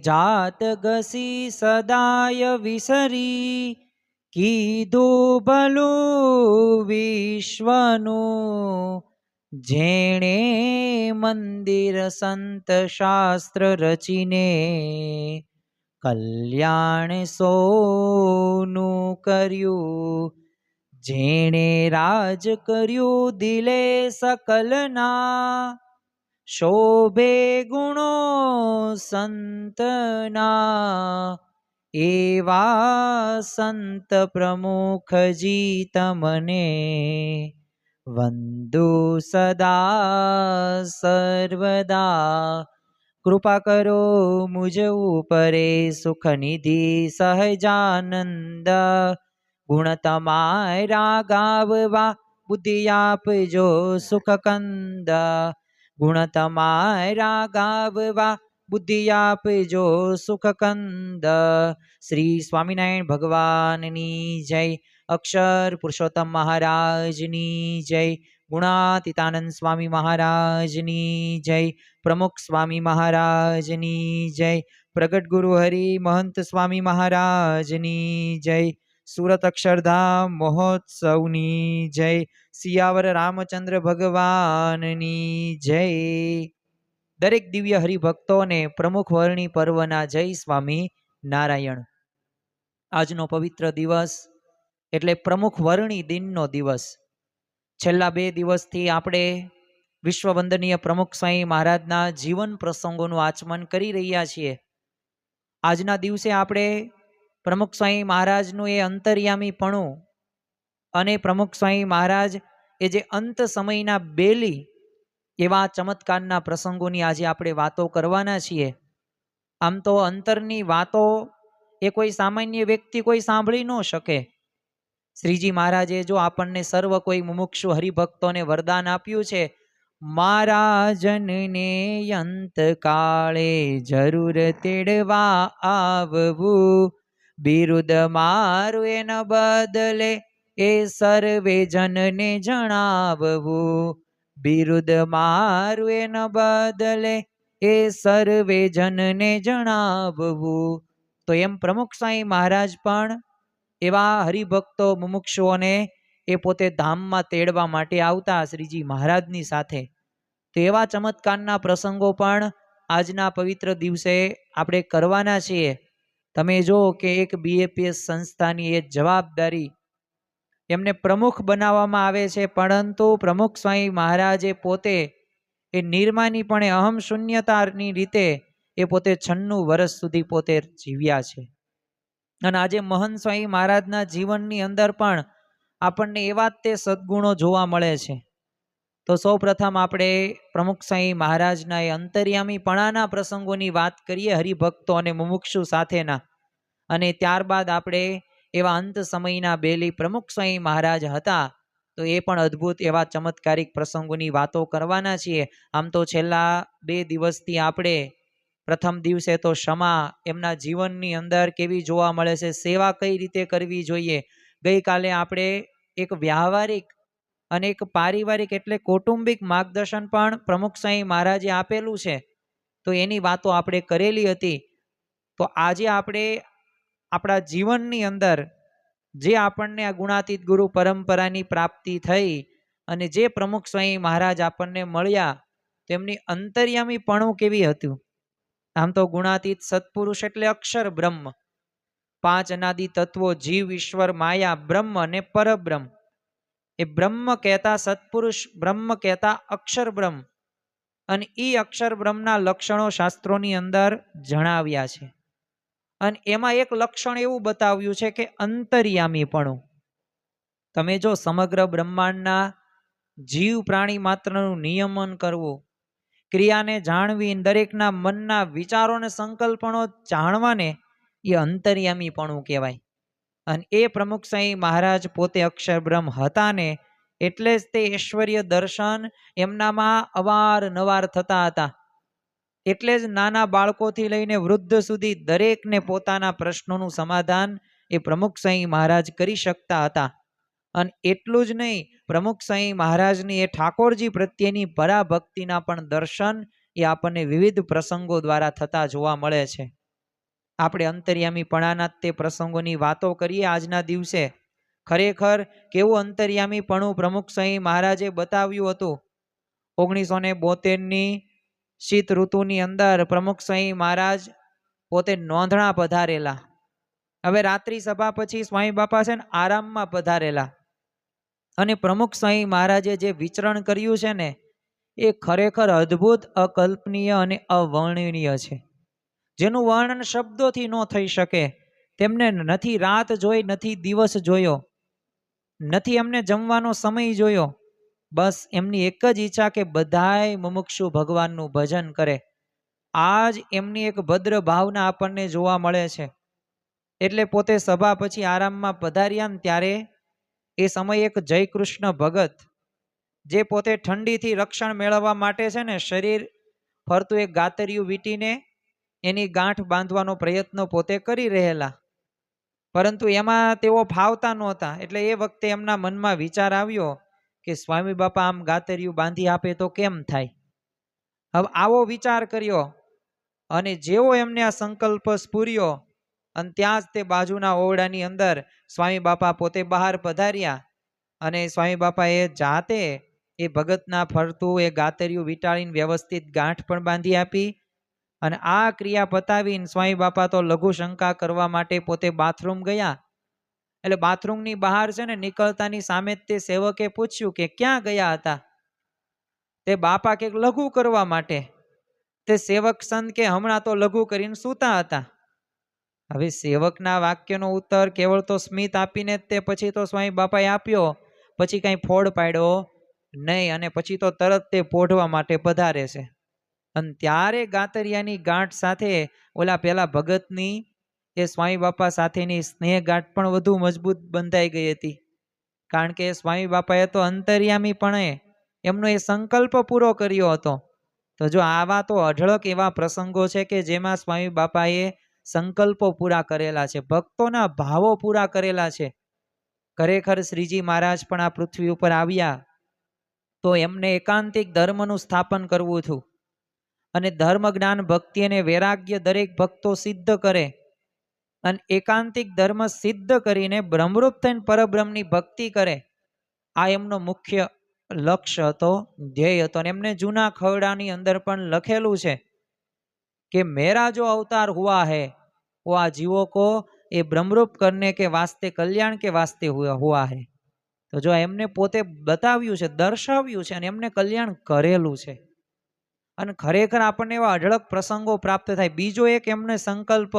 જાત ઘસી સદાય વિસરી, કીધું ભલું વિશ્વનું, જેણે મંદિર સંત શાસ્ત્ર રચીને, કલ્યાણ સૌનું કર્યું, જેણે રાજ કર્યું દિલે સકલના, શોભે ગુણો સંતના, એવા સંત પ્રમુખજી તમને, વંદુ સદા સર્વદા. કૃપા કરો મુજ ઉપરે સુખનિધિ સહજાનંદ, ગુણ તમારા ગાવવા બુદ્ધિ આપજો સુખકંદ, ગુણ તમારા ગાવવા બુદ્ધિ આપજો સુખકંદ. શ્રી સ્વામિનારાયણ ભગવાનની જય. અક્ષર પુરુષોત્તમ મહારાજની જય. ગુણાતીતાનંદ સ્વામી મહારાજની જય. પ્રમુખ સ્વામી મહારાજની જય. પ્રગટ ગુરુ હરિ મહંત સ્વામી મહારાજની જય. સુરત અક્ષરધામ મહોત્સવની જય. સિયાવર રામચંદ્ર ભગવાનની જય. દરેક દિવ્ય હરિભક્તોને પ્રમુખ વર્ણી પર્વના જય સ્વામી નારાયણ. આજનો પવિત્ર દિવસ એટલે પ્રમુખ વર્ણી દિનનો દિવસ. છેલ્લા 2 દિવસથી આપણે વિશ્વવંદનીય પ્રમુખ સ્વામી મહારાજના જીવન પ્રસંગોનું આચમન કરી રહ્યા છીએ. આજના દિવસે આપણે પ્રમુખ સ્વામી મહારાજનું એ અંતર્યામીપણું અને પ્રમુખ સ્વામી મહારાજ એ જે અંત સમયના બેલી એવા ચમત્કારના પ્રસંગોની આજે આપણે વાતો કરવાના છીએ. આમ તો અંતરની વાતો એ કોઈ સામાન્ય વ્યક્તિ કોઈ સાંભળી ન શકે. શ્રીજી મહારાજે જો આપણને સર્વ કોઈ મુમુક્ષુ હરિભક્તોને વરદાન આપ્યું છે, મહારાજને અંત કાળે જરૂર તેડવા આવવું, બિરુદ મારું એના બદલે એ સર્વે જનને જણાવવું, બિરુદ મારું એના બદલે એ સર્વે જનને જણાવવું. તો એમ પ્રમુખ સ્વામી મહારાજ પણ એવા હરિભક્તો મુમુક્ષુઓને એ પોતે ધામમાં તેડવા માટે આવતા શ્રીજી મહારાજની સાથે. તો એવા ચમત્કારના પ્રસંગો પણ આજના પવિત્ર દિવસે આપણે કરવાના છીએ. તમે જો કે એક BAPS સંસ્થાની એ જવાબદારી એમને પ્રમુખ બનાવવામાં આવે છે, પરંતુ પ્રમુખ સ્વામી મહારાજે પોતે એ નિર્માનીપણે અહમ શૂન્યતાની રીતે એ પોતે 96 વર્ષ સુધી પોતે જીવ્યા છે. અને આજે મહંત સ્વામી મહારાજના જીવનની અંદર પણ આપણને એવા જ તે સદ્ગુણો જોવા મળે છે. તો સૌ પ્રથમ આપણે પ્રમુખ સ્વામી મહારાજના એ અંતર્યામીપણાના પ્રસંગોની વાત કરીએ હરિભક્તો અને મુમુક્ષુ સાથેના. અને ત્યારબાદ આપણે એવા અંત સમયના બેલી પ્રમુખ સ્વામી મહારાજ હતા, તો એ પણ અદ્ભુત એવા ચમત્કારિક પ્રસંગોની વાતો કરવાના છીએ. આમ તો છેલ્લા 2 દિવસથી આપણે પ્રથમ દિવસે તો ક્ષમા એમના જીવનની અંદર કેવી જોવા મળે છે, સેવા કઈ રીતે કરવી જોઈએ. ગઈકાલે આપણે એક વ્યાવહારિક અને એક પારિવારિક એટલે કૌટુંબિક માર્ગદર્શન પણ પ્રમુખ સ્વામી મહારાજે આપેલું છે, તો એની વાતો આપણે કરેલી હતી. તો આજે આપણે આપણા જીવનની અંદર જે આપણને આ ગુણાતીત ગુરુ પરંપરાની પ્રાપ્તિ થઈ અને જે પ્રમુખ સ્વામી મહારાજ આપણને મળ્યા, તેમની અંતર્યામીપણું કેવી હતું. આમ તો ગુણાતીત સત્પુરુષ એટલે અક્ષર બ્રહ્મ, 5 અનાદિ તત્વો જીવ ઈશ્વર માયા બ્રહ્મ અને પરબ્રહ્મ. એ બ્રહ્મ કહેતા સત્પુરુષ, બ્રહ્મ કહેતા અક્ષર બ્રહ્મ. અને એ અક્ષર બ્રહ્મના લક્ષણો શાસ્ત્રોની અંદર જણાવ્યા છે. અને એમાં એક લક્ષણ એવું બતાવ્યું છે કે અંતર્યામીપણું. તમે જો સમગ્ર બ્રહ્માંડના જીવ પ્રાણી માત્રનું નિયમન કરવું, ક્રિયાને જાણવી, દરેકના મનના વિચારોને સંકલ્પનો જાણવાને એ અંતર્યામીપણું કહેવાય. અને એ પ્રમુખ સ્વામી મહારાજ પોતે અક્ષર બ્રહ્મ હતા ને, એટલે જ તે ઐશ્વર્ય દર્શન એમનામાં અવારનવાર થતા હતા. એટલે જ નાના બાળકોથી લઈને વૃદ્ધ સુધી દરેકને પોતાના પ્રશ્નોનું સમાધાન એ પ્રમુખ સ્વામી મહારાજ કરી શકતા હતા. અને એટલું જ નહીં, પ્રમુખ સ્વામી મહારાજની એ ઠાકોરજી પ્રત્યેની પરાભક્તિના પણ દર્શન એ આપણને વિવિધ પ્રસંગો દ્વારા થતા જોવા મળે છે. આપણે અંતર્યામીપણાના તે પ્રસંગોની વાતો કરીએ આજના દિવસે. ખરેખર કેવું અંતર્યામીપણું પ્રમુખ સ્વામી મહારાજે બતાવ્યું હતું. 1972ની શીત ઋતુની અંદર પ્રમુખ સ્વામી મહારાજ પોતે નોંધણા પધારેલા. હવે રાત્રિ સભા પછી સ્વામી બાપા છે ને આરામમાં પધારેલા. અને પ્રમુખ સ્વામી મહારાજે જે વિચરણ કર્યું છે ને એ ખરેખર અદ્ભુત, અકલ્પનીય અને અવર્ણનીય છે, જેનું વર્ણન શબ્દોથી ન થઈ શકે. તેમને નથી રાત જોઈ, નથી દિવસ જોયો, નથી એમને જમવાનો સમય જોયો. બસ એમની એક જ ઈચ્છા કે બધાય મુમુક્ષુ ભગવાનનું ભજન કરે. આજ એમની એક ભદ્ર ભાવના આપણને જોવા મળે છે. એટલે પોતે સભા પછી આરામમાં પધાર્યા ને ત્યારે એ સમયે એક જય કૃષ્ણ ભગત, જે પોતે ઠંડીથી રક્ષણ મેળવવા માટે છે ને શરીર ફરતું એક ગાતરિયું વીંટીને એની ગાંઠ બાંધવાનો પ્રયત્ન પોતે કરી રહેલા, પરંતુ એમાં તેઓ ફાવતા નહોતા. એટલે એ વખતે એમના મનમાં વિચાર આવ્યો કે સ્વામી બાપા આમ ગાતરિયું બાંધી આપે તો કેમ થાય. હવે આવો વિચાર કર્યો અને જેવો એમને આ સંકલ્પ સ્ફૂર્યો અને ત્યાં જ તે બાજુના ઓરડાની અંદર સ્વામી બાપા પોતે બહાર પધાર્યા અને સ્વામી બાપાએ જાતે એ ભગતના ફરતું એ ગાતરિયું વીંટાળીને વ્યવસ્થિત ગાંઠ પણ બાંધી આપી. અને આ ક્રિયા પતાવીને સ્વામી બાપા તો લઘુ શંકા કરવા માટે પોતે બાથરૂમ ગયા. એટલે બાથરૂમની બહાર છે ને નીકળતાની સામે તે સેવકે પૂછ્યું કે ક્યાં ગયા હતા. તે બાપા કે લઘુ કરવા માટે. તે સેવક સંત કે હમણાં તો લઘુ કરીને સૂતા હતા. હવે સેવકના વાક્યનો ઉત્તર કેવળ તો સ્મિત આપીને તે પછી તો સ્વામી બાપાએ આપ્યો, પછી કઈ ફોડ પાડ્યો નહીં. અને પછી તો તરત તે પોઢવા માટે પધારે છે. અને ત્યારે ગાતરિયાની ગાંઠ સાથે ઓલા પેલા ભગતની એ સ્વામી બાપા સાથેની સ્નેહ ગાંઠ પણ વધુ મજબૂત બંધાઈ ગઈ હતી. કારણ કે સ્વામી બાપાએ તો અંતર્યામીપણે એમનો એ સંકલ્પ પૂરો કર્યો હતો. તો જો આવા તો અઢળક એવા પ્રસંગો છે કે જેમાં સ્વામી બાપાએ સંકલ્પો પૂરા કરેલા છે, ભક્તોના ભાવો પૂરા કરેલા છે. ખરેખર શ્રીજી મહારાજ પણ આ પૃથ્વી ઉપર આવ્યા તો એમને એકાંતિક ધર્મનું સ્થાપન કરવું હતું. અને ધર્મ, જ્ઞાન, ભક્તિ અને વૈરાગ્ય દરેક ભક્તો સિદ્ધ કરે અને એકાંતિક ધર્મ સિદ્ધ કરીને બ્રહ્મરૂપ થઈને પરબ્રહ્મની ભક્તિ કરે. આ એમનો મુખ્ય લક્ષ્ય હતો, ધ્યેય હતો. અને એમને જૂના ખરડાની અંદર પણ લખેલું છે કે મેરા જો અવતાર હુઆ હૈ वो આ જીવો કો એ બ્રહ્મરૂપ કરને કે વાસ્તે કલ્યાણ કે વાસ્તે હુઆ હૈ. તો જો એમને પોતે બતાવ્યું છે, દર્શાવ્યું છે અને એમને કલ્યાણ કરેલું છે. અને ખરેખર આપણને એવા અઢળક પ્રસંગો પ્રાપ્ત થાય. બીજો એક એમને સંકલ્પ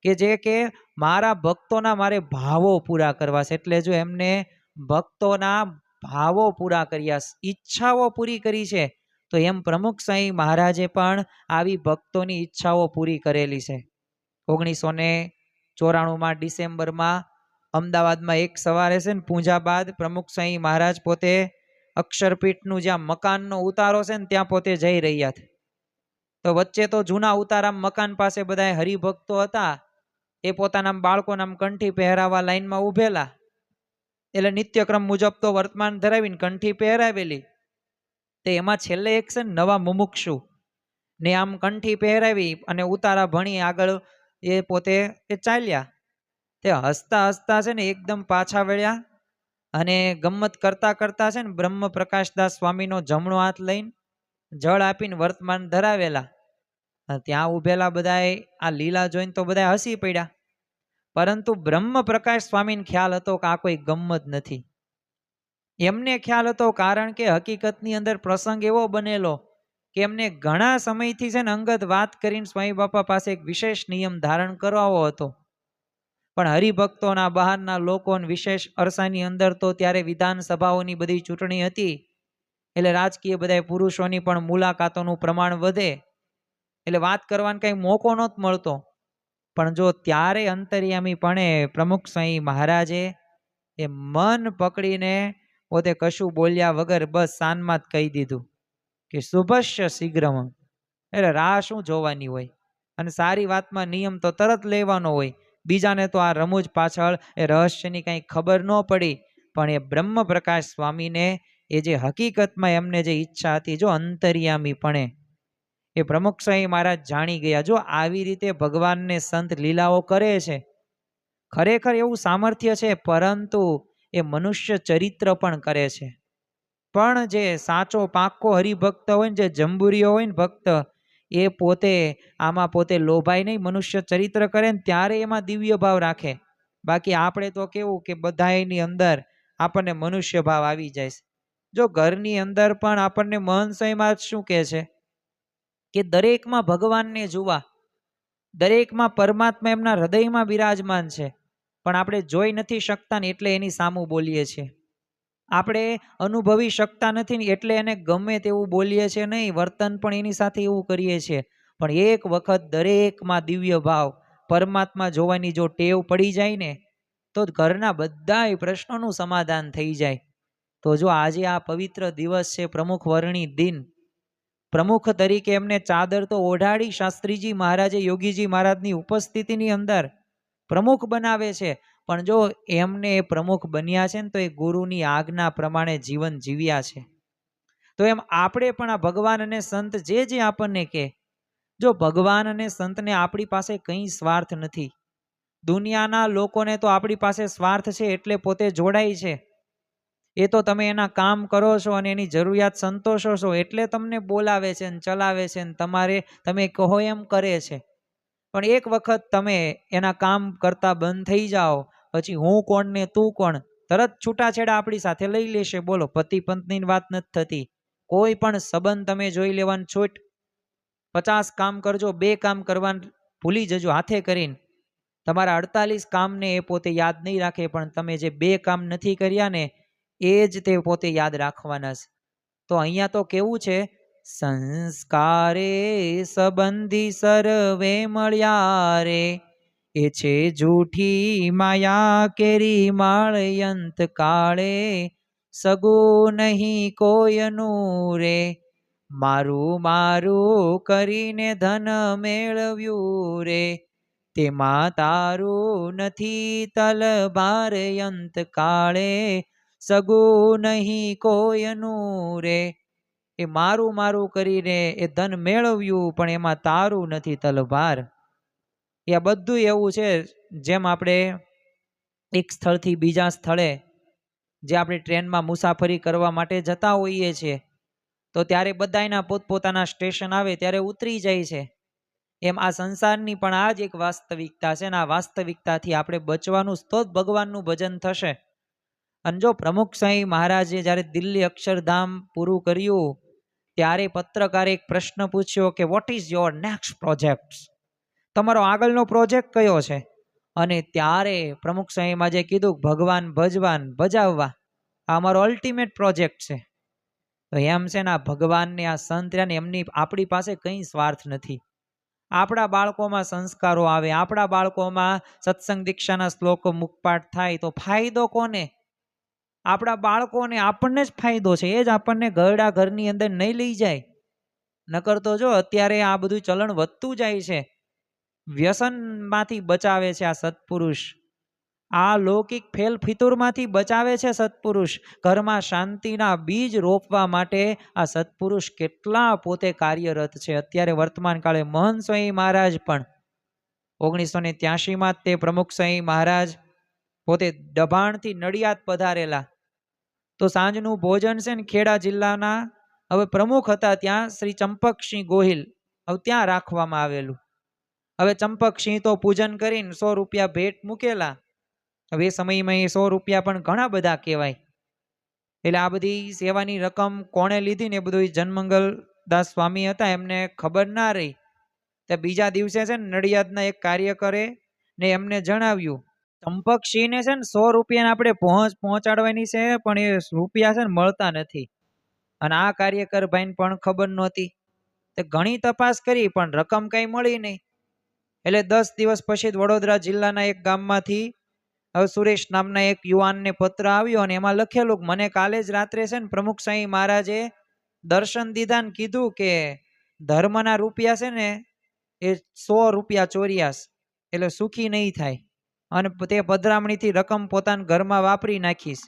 કે જે કે મારા ભક્તોના મારે ભાવો પૂરા કરવા છે. એટલે જો એમને ભક્તોના ભાવો પૂરા કર્યા, ઈચ્છાઓ પૂરી કરી છે, તો એમ પ્રમુખ સ્વામી મહારાજે પણ આવી ભક્તોની ઈચ્છાઓ પૂરી કરેલી છે. 1994માં ડિસેમ્બરમાં અમદાવાદમાં એક સવારે છે ને પૂજા બાદ પ્રમુખ સ્વામી મહારાજ પોતે અક્ષરપીઠનું જ્યાં મકાનનો ઉતારો છે ને ત્યાં પોતે જઈ રહ્યા હતા. તો વચ્ચે તો જૂના ઉતારા મકાન પાસે બધા હરિભક્તો હતા. એ પોતાના બાળકોના કંઠી પહેરાવા લાઈનમાં ઉભેલા. એટલે નિત્યક્રમ મુજબ તો વર્તમાન ધરાવીને કંઠી પહેરાવેલી. તે એમાં છેલ્લે એક છે ને નવા મુમુક્ષુ ને આમ કંઠી પહેરાવી અને ઉતારા ભણી આગળ એ પોતે એ ચાલ્યા. તે હસતા હસતા છે ને એકદમ પાછા વળ્યા અને ગમ્મત કરતા કરતા છે ને બ્રહ્મ પ્રકાશદાસ સ્વામીનો જમણો હાથ લઈને જળ આપીને વર્તમાન ધરાવેલા. ત્યાં ઉભેલા બધાએ આ લીલા જોઈને તો બધા હસી પડ્યા. પરંતુ બ્રહ્મ પ્રકાશ સ્વામીને ખ્યાલ હતો કે આ કોઈ ગમ્મત નથી. એમને ખ્યાલ હતો, કારણ કે હકીકતની અંદર પ્રસંગ એવો બનેલો કે એમને ઘણા સમયથી છે ને અંગત વાત કરીને સ્વામી બાપા પાસે એક વિશેષ નિયમ ધારણ કરાવવો હતો. પણ હરિભક્તોના બહારના લોકો વિશેષ અરસાની અંદર તો ત્યારે વિધાનસભાઓની બધી ચૂંટણી હતી. એટલે રાજકીય બધા પુરુષોની પણ મુલાકાતોનું પ્રમાણ વધે. એટલે વાત કરવાનો કઈ મોકો નહોતો મળતો. પણ જો ત્યારે અંતર્યામીપણે પ્રમુખ સ્વામી મહારાજે એ મન પકડીને પોતે કશું બોલ્યા વગર બસ સાનમાં જ કહી દીધું કે શુભસ્ય શીઘ્રમ. એટલે રાહ શું જોવાની હોય, અને સારી વાતમાં નિયમ તો તરત લેવાનો હોય. બીજાને તો આ રમૂજ પાછળ એ રહસ્યની કંઈ ખબર ન પડી. પણ એ બ્રહ્મ પ્રકાશ સ્વામીને એ જે હકીકતમાં એમને જે ઈચ્છા હતી, જો અંતર્યામીપણે એ પ્રમુખ સ્વામી મહારાજ જાણી ગયા. જો આવી રીતે ભગવાનને સંત લીલાઓ કરે છે, ખરેખર એવું સામર્થ્ય છે, પરંતુ એ મનુષ્ય ચરિત્ર પણ કરે છે. પણ જે સાચો પાક્કો હરિભક્ત હોય ને, જે જંબુરીઓ હોય ને ભક્ત, એ પોતે આમાં પોતે લોભાય નહીં, મનુષ્ય ચરિત્ર કરે ને ત્યારે એમાં દિવ્ય ભાવ રાખે. બાકી આપણે તો કેવું કે બધાની અંદર આપણને મનુષ્ય ભાવ આવી જાય છે. જો ઘરની અંદર પણ આપણને મહંત સ્વામીમાં શું કહે છે કે દરેકમાં ભગવાનને જોવા, દરેકમાં પરમાત્મા એમના હૃદયમાં બિરાજમાન છે, પણ આપણે જોઈ નથી શકતા ને એટલે એની સામું બોલીએ છીએ. આપણે અનુભવી શકતા નથી ને એટલે એને ગમે તેવું બોલીએ છીએ નહીં, વર્તન પણ એની સાથે એવું કરીએ છીએ. પણ એક વખત દરેકમાં દિવ્ય ભાવ પરમાત્મા જોવાની જો ટેવ પડી જાય ને, તો ઘરના બધા પ્રશ્નોનું સમાધાન થઈ જાય. તો જો આજે આ પવિત્ર દિવસ છે, પ્રમુખ વર્ણી દિન, પ્રમુખ તરીકે એમને ચાદર તો ઓઢાડી શાસ્ત્રીજી મહારાજે યોગીજી મહારાજની ઉપસ્થિતિની અંદર પ્રમુખ બનાવે છે. પણ જો એમને એ પ્રમુખ બન્યા છે ને, તો એ ગુરુની આજ્ઞા પ્રમાણે જીવન જીવ્યા છે. તો એમ આપણે પણ આ ભગવાન અને સંત જે આપણને કહે, જો ભગવાન અને સંતને આપણી પાસે કંઈ સ્વાર્થ નથી. દુનિયાના લોકોને તો આપણી પાસે સ્વાર્થ છે એટલે પોતે જોડાય છે. એ તો તમે એના કામ કરો છો અને એની જરૂરિયાત સંતોષો છો એટલે તમને બોલાવે છે ને ચલાવે છે ને તમે કહો એમ કરે છે. પણ એક વખત તમે એના કામ કરતા બંધ થઈ જાઓ, પછી હું કોણ ને તું કોણ, તરત છૂટાછેડા આપણી સાથે લઈ લેશે. બોલો, પતિ પત્નીની વાત નથી થતી, કોઈ પણ સંબંધ તમે જોઈ લેવાનું છૂટ. 50 કામ કરજો, 2 કામ કરવાનું ભૂલી જજો હાથે કરીને. તમારા 48 કામને એ પોતે યાદ નહીં રાખે, પણ તમે જે 2 કામ નથી કર્યા ને એ જ તે પોતે યાદ રાખવાના છે. તો અહીંયા તો કેવું છે, સંસ્કારે સંબંધી સર્વે મળ્યા રે, એ છે જૂઠી માયા કેરી માળયંત કાળે, સગું નહીં કોયનું રે, મારું મારું કરીને ધન મેળવ્યું રે, તેમાં તારું નથી તલબાર અંત કાળે, સગું નહીં કોયનું રે. એ મારું મારું કરીને એ ધન મેળવ્યું, પણ એમાં તારું નથી તલભાર. એ બધું એવું છે, જેમ આપણે એક સ્થળથી બીજા સ્થળે જે આપણે ટ્રેનમાં મુસાફરી કરવા માટે જતા હોઈએ છીએ, તો ત્યારે બધાના પોતપોતાના સ્ટેશન આવે ત્યારે ઉતરી જાય છે. એમ આ સંસારની પણ આ જ એક વાસ્તવિકતા છે ને આ વાસ્તવિકતાથી આપણે બચવાનું, તો જ ભગવાનનું ભજન થશે. અને જો પ્રમુખ સ્વામી મહારાજે જ્યારે દિલ્હી અક્ષરધામ પૂરું કર્યું ત્યારે પત્રકારે એક પ્રશ્ન પૂછ્યો કે what is your next project, તમારો આગળનો પ્રોજેક્ટ કયો છે? અને ત્યારે પ્રમુખ સ્વામી મહારાજે કીધું ભગવાન ભજાવવા, આ અમારો અલ્ટિમેટ પ્રોજેક્ટ છે. તો એમ છે ને આ ભગવાનને આ સંત રહ્યા ને એમની આપણી પાસે કંઈ સ્વાર્થ નથી. આપણા બાળકોમાં સંસ્કારો આવે, આપણા બાળકોમાં સત્સંગ દીક્ષાના શ્લોકો મુખપાઠ થાય તો ફાયદો કોને? આપણા બાળકોને, આપણને જ ફાયદો છે. એ જ આપણને ઘરડા ઘરની અંદર નહીં લઈ જાય. નકર તો જો અત્યારે આ બધું ચલણ વધતું જાય છે. વ્યસનમાંથી બચાવે છે આ સત્પુરુષ, આ લૌકિક ફેલ ફિતુરમાંથી બચાવે છે સત્પુરુષ. ઘરમાં શાંતિના બીજ રોપવા માટે આ સત્પુરુષ કેટલા પોતે કાર્યરત છે. અત્યારે વર્તમાન કાળે મહંત સ્વામી મહારાજ પણ 1983માં તે પ્રમુખ સ્વામી મહારાજ પોતે દભાણથી નડિયાદ પધારેલા. તો સાંજનું ભોજન છે ને ખેડા જિલ્લાના હવે પ્રમુખ હતા ત્યાં શ્રી ચંપકસિંહ ગોહિલ, હવે ત્યાં રાખવામાં આવેલું. હવે ચંપકસિંહ તો પૂજન કરીને 100 રૂપિયા ભેટ મૂકેલા. હવે એ સમયમાં એ 100 રૂપિયા પણ ઘણા બધા કહેવાય. એટલે આ બધી સેવાની રકમ કોણે લીધી ને એ બધું જનમંગલ દાસ સ્વામી હતા, એમને ખબર ના રહી. તે બીજા દિવસે છે ને નડિયાદના એક કાર્યકરે ને એમને જણાવ્યું, ચંપકસિંહને છે ને 100 રૂપિયા આપણે પહોંચાડવાની છે, પણ એ રૂપિયા છે ને મળતા નથી. અને આ કાર્યકર ભાઈને પણ ખબર નહોતી. તે ઘણી તપાસ કરી પણ રકમ કઈ મળી નહીં. એટલે 10 દિવસ પછી વડોદરા જિલ્લાના એક ગામમાંથી હવે સુરેશ નામના એક યુવાનને પત્ર આવ્યો અને એમાં લખેલું કે મને કાલે જ રાત્રે છે ને પ્રમુખ સ્વામી મહારાજે દર્શન દીધા ને કીધું કે ધર્મના રૂપિયા છે ને એ 100 રૂપિયા ચોર્યાસ, એટલે સુખી નહીં થાય અને તે પધરામણીથી રકમ પોતાના ઘરમાં વાપરી નાખીશ.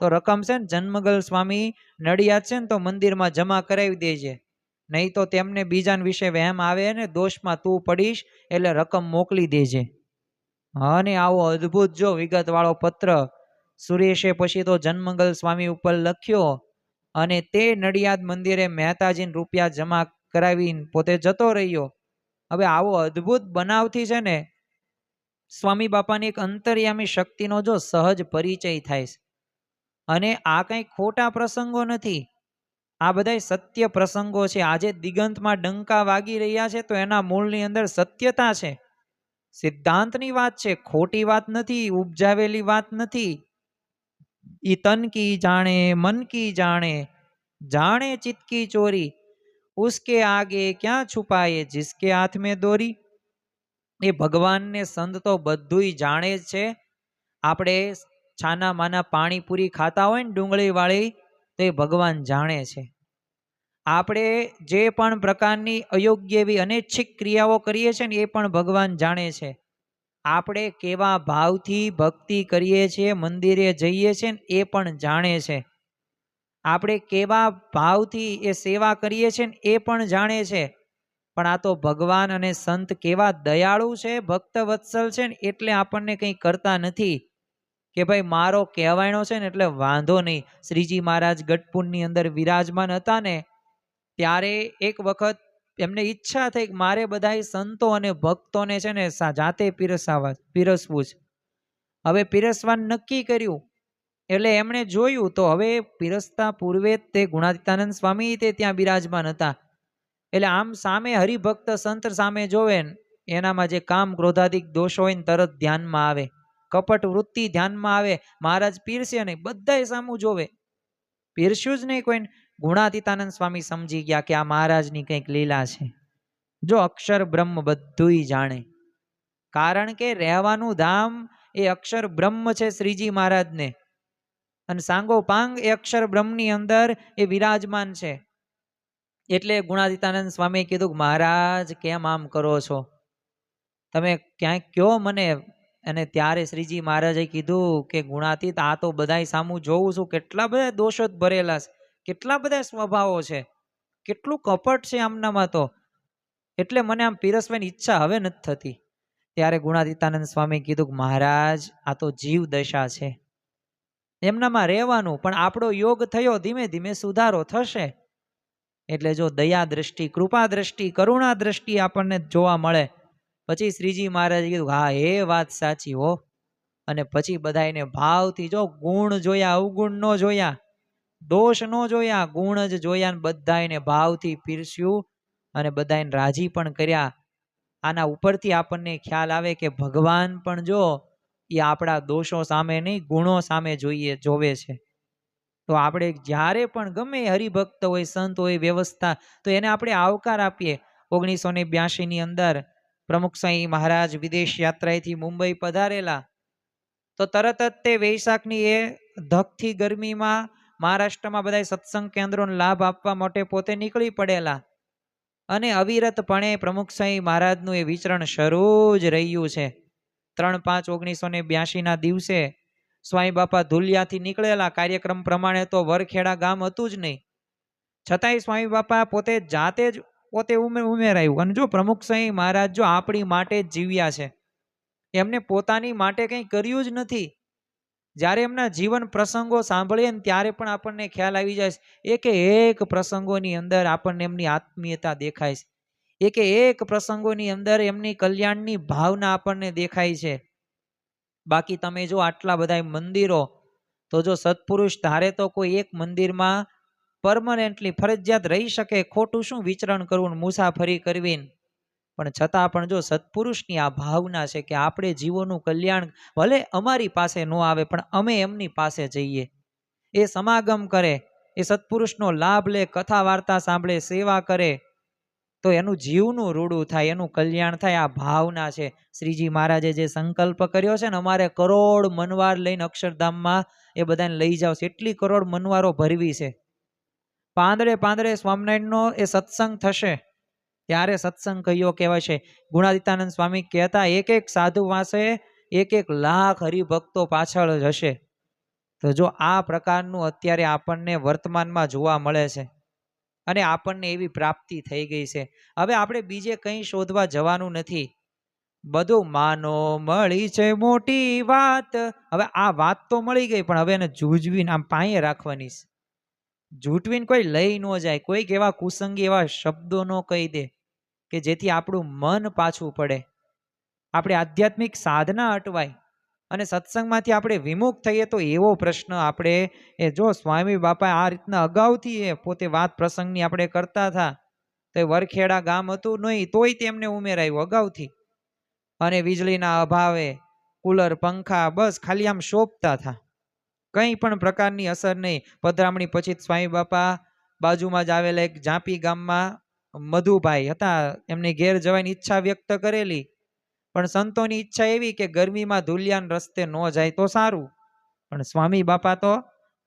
તો રકમ છે ને જન્મગલ સ્વામી નડિયાદ છે ને તો મંદિરમાં જમા કરાવી દેજે. નહીં તો તેમને બીજાના વિશે વહેમ આવે ને દોષમાં તું પડીશ એટલે રકમ મોકલી દેજે. અને આવો અદ્ભુત જો વિગતવાળો પત્ર સુરેશે પછી તો જનમંગલ સ્વામી ઉપર લખ્યો અને તે નડિયાદ મંદિરે મહેતાજીને રૂપિયા જમા કરાવીને પોતે જતો રહ્યો. હવે આવો અદ્ભુત બનાવથી છે ને સ્વામી બાપાની એક અંતર્યામી શક્તિનો જો સહજ પરિચય થાય છે. અને આ કંઈ ખોટા પ્રસંગો નથી, આ બધા સત્ય પ્રસંગો છે. આજે દિગંતમાં ડંકા વાગી રહ્યા છે તો એના મૂળની અંદર સત્યતા છે, સિદ્ધાંતની વાત છે, ખોટી વાત નથી, ઉપજાવેલી વાત નથી. ઈ તન કી જાણે મન કી જાણે, જાણે ચિત્ત કી ચોરી, ઉસકે આગે ક્યાં છુપાયે જિસકે હાથ में દોરી. એ ભગવાનને સંત તો બધુંય જાણે જ છે. આપણે છાના માના પાણીપુરી ખાતા હોય ને ડુંગળી વાળી, તો એ ભગવાન જાણે છે. આપણે જે પણ પ્રકારની અયોગ્ય એવી અનૈચ્છિક ક્રિયાઓ કરીએ છીએ ને એ પણ ભગવાન જાણે છે. આપણે કેવા ભાવથી ભક્તિ કરીએ છીએ, મંદિરે જઈએ છીએ ને એ પણ જાણે છે. આપણે કેવા ભાવથી એ સેવા કરીએ છીએ ને એ પણ જાણે છે. પણ આ તો ભગવાન અને સંત કેવા દયાળુ છે, ભક્ત વત્સલ છે ને એટલે આપણને કંઈ કરતા નથી કે ભાઈ મારો કહેવાયણો છે ને એટલે વાંધો નહીં. શ્રીજી મહારાજ ગઢપુરની અંદર વિરાજમાન હતા ને ત્યારે એક વખત એમને ઈચ્છા થઈ કે મારે બધા સંતો અને ભક્તોને છે ને જાતે પીરસવું છે. હવે પીરસવાનું નક્કી કર્યું એટલે એમણે જોયું તો હવે પીરસતા પૂર્વે તે ગુણાતીતાનંદ સ્વામી તે ત્યાં બિરાજમાન હતા. એટલે આમ સામે હરિભક્ત સંત સામે જોવે ને એનામાં જે કામ ક્રોધાદિક દોષ હોય ને તરત ધ્યાનમાં આવે, કપટ વૃત્તિ ધ્યાનમાં આવે. મહારાજ પીરસે નહીં, બધાય સામું જોવે, પીરસ્યું જ નહીં કોઈને. ગુણાતીતાનંદ સ્વામી સમજી ગયા કે આ મહારાજની કંઈક લીલા છે. જો અક્ષર બ્રહ્મ બધુંય જાણે, કારણ કે રહેવાનું ધામ એ અક્ષર બ્રહ્મ છે શ્રીજી મહારાજને, અને સાંગો પાંગ એ અક્ષર બ્રહ્મની અંદર એ વિરાજમાન છે. એટલે ગુણાતીતાનંદ સ્વામીએ કીધું કે મહારાજ કેમ આમ કરો છો, તમે ક્યાંક કયો મને. અને ત્યારે શ્રીજી મહારાજે કીધું કે ગુણાતીત આ તો બધાય સામું જોઉં છું, કેટલા બધા દોષો ભરેલા છે, કેટલા બધા સ્વભાવો છે, કેટલું કપટ છે આમનામાં તો, એટલે મને આમ પીરસવાની ઈચ્છા હવે નથી થતી. ત્યારે ગુણાતીતાનંદ સ્વામી કીધું કે મહારાજ આ તો જીવ દશા છે, એમનામાં રહેવાનું, પણ આપણો યોગ થયો, ધીમે ધીમે સુધારો થશે. એટલે જો દયા દ્રષ્ટિ, કૃપા દ્રષ્ટિ, કરુણા દ્રષ્ટિ આપણને જોવા મળે. પછી શ્રીજી મહારાજે કીધું હા એ વાત સાચી હો. અને પછી બધાને ભાવથી જો ગુણ જોયા, અવગુણ ન જોયા, દોષ ન જોયા, ગુણ જ જોયા. બધાને ભાવથી પીરસ્યું અને બધાને રાજી પણ કર્યા. આના ઉપરથી આપણને ખ્યાલ આવે કે ભગવાન પણ જો એ આપણા દોષો સામે નહીં, ગુણો સામે જોવે છે. તો આપણે જ્યારે પણ ગમે હરિભક્ત હોય, સંત હોય, વ્યવસ્થા, તો એને આપણે આવકાર આપીએ. 1982ની અંદર પ્રમુખ સાંઈ મહારાજ વિદેશ યાત્રાએથી મુંબઈ પધારેલા, તો તરત જ તે વૈશાખની એ ધકથી ગરમીમાં મહારાષ્ટ્રમાં બધા સત્સંગ કેન્દ્રોનો લાભ આપવા માટે પોતે નીકળી પડેલા. અને અવિરતપણે પ્રમુખ સાંઈ મહારાજનું એ વિચરણ શરૂ જ રહ્યું છે. 3/5/1982ના દિવસે સ્વામી બાપા ધુલિયાથી નીકળેલા. કાર્યક્રમ પ્રમાણે તો વરખેડા ગામ હતું જ નહીં, છતાંય સ્વામી બાપા પોતે જાતે જ ઉમેરાયું. અને જો પ્રમુખ સાંઈ મહારાજ જો આપણી માટે જ જીવ્યા છે, એમને પોતાની માટે કંઈ કર્યું જ નથી. જ્યારે એમના જીવન પ્રસંગો સાંભળીએ ને ત્યારે પણ આપણને ખ્યાલ આવી જાય છે. એકે એક પ્રસંગોની અંદર આપણને એમની આત્મીયતા દેખાય છે, એકે એક પ્રસંગોની અંદર એમની કલ્યાણની ભાવના આપણને દેખાય છે. બાકી તમે જો આટલા બધા મંદિરો, તો જો સત્પુરુષ ધારે તો કોઈ એક મંદિરમાં પરમનન્ટલી ફરજિયાત રહી શકે, ખોટું શું વિચરણ કરવું, મુસાફરી કરવી. પણ છતાં પણ જો સત્પુરુષની આ ભાવના છે કે આપણે જીવોનું કલ્યાણ, ભલે અમારી પાસે ન આવે પણ અમે એમની પાસે જઈએ, એ સમાગમ કરે, એ સત્પુરુષનો લાભ લે, કથા વાર્તા સાંભળે, સેવા કરે, તો એનું જીવનું રૂડું થાય, એનું કલ્યાણ થાય. આ ભાવના છે. શ્રીજી મહારાજે જે સંકલ્પ કર્યો છે ને, અમારે કરોડ મનવાર લઈને અક્ષરધામમાં એ બધાને લઈ જાવ છે, એટલી કરોડ મનવારો ભરવી છે. પાંદડે પાંદડે સ્વામિનારાયણનો એ સત્સંગ થશે ત્યારે સત્સંગ કયો કહેવાય છે. ગુણાતીતાનંદ સ્વામી કહેતા એક એક સાધુ પાસે 1-1 લાખ હરિભક્તો પાછળ જ હશે. તો જો આ પ્રકારનું અત્યારે આપણને વર્તમાનમાં જોવા મળે છે, અને આપણને એવી પ્રાપ્તિ થઈ ગઈ છે. હવે આપણે બીજે કંઈ શોધવા જવાનું નથી. બધું માનો મળી છે મોટી વાત. હવે આ વાત તો મળી ગઈ, પણ હવે એને જૂજવીને આમ પાયે રાખવાની છે. જૂટવીને કોઈ લઈ ન જાય. કોઈક એવા કુસંગી એવા શબ્દો ન કહી દે કે જેથી આપણું મન પાછું પડે, આપણે આધ્યાત્મિક સાધના અટવાય અને સત્સંગમાંથી આપણે વિમુખ થઈએ. તો એવો પ્રશ્ન આપણે જો સ્વામી બાપા આ રીતના અગાઉથી પોતે વાત પ્રસંગની આપણે કરતા હતા, તો વરખેડા ગામ હતું નહીં તોય તેમને ઉમેરાયું અગાઉથી, અને વીજળીના અભાવે કુલર પંખા બસ ખાલી આમ શોભતા હતા, કંઈ પણ પ્રકારની અસર નહીં. પધરામણી પછી સ્વામી બાપા બાજુમાં જ આવેલા એક જાપી ગામમાં મધુભાઈ હતા, એમને ઘેર જવાની ઈચ્છા વ્યક્ત કરેલી, પણ સંતોની ઈચ્છા એવી કે ગરમીમાં ધુલિયાન રસ્તે ન જાય તો સારું. પણ સ્વામી બાપા તો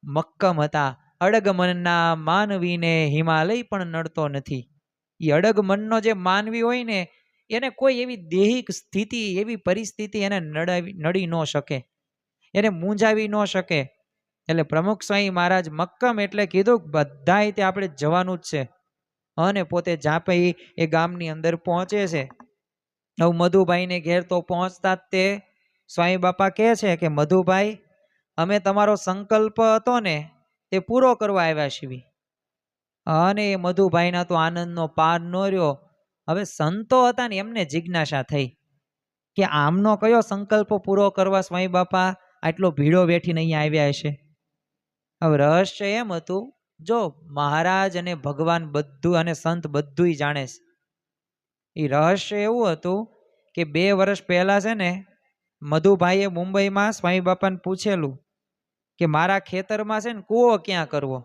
મક્કમ હતા. અડગ મનના માનવીને હિમાલય પણ નડતો નથી. એ અડગ મનનો જે માનવી હોય ને, એને કોઈ એવી દેહિક સ્થિતિ, એવી પરિસ્થિતિ એને નડી ન શકે, એને મૂંઝાવી ન શકે. એટલે પ્રમુખ સ્વામી મહારાજ મક્કમ એટલે કીધું બધાય તે આપણે જવાનું જ છે. અને પોતે જાપઈ એ ગામની અંદર પહોંચે છે. હવે મધુભાઈને ઘેર તો પહોંચતા જ તે સ્વામી બાપા કહે છે કે મધુભાઈ, અમે તમારો સંકલ્પ હતો ને તે પૂરો કરવા આવ્યા છીએ. અને એ મધુભાઈના તો આનંદનો પાર ન રહ્યો. હવે સંતો હતા ને એમને જિજ્ઞાસા થઈ કે આમનો કયો સંકલ્પ પૂરો કરવા સ્વામી બાપા આટલો ભીડો બેઠીને અહીંયા આવ્યા હશે. હવે રહસ્ય એમ હતું, જો મહારાજ અને ભગવાન બધું અને સંત બધું જાણે છે. એ રહસ્ય એવું હતું કે 2 વર્ષ પહેલા છે ને મધુભાઈએ મુંબઈમાં સ્વામી બાપાને પૂછેલું કે મારા ખેતરમાં છે ને કૂવો ક્યાં કરવો.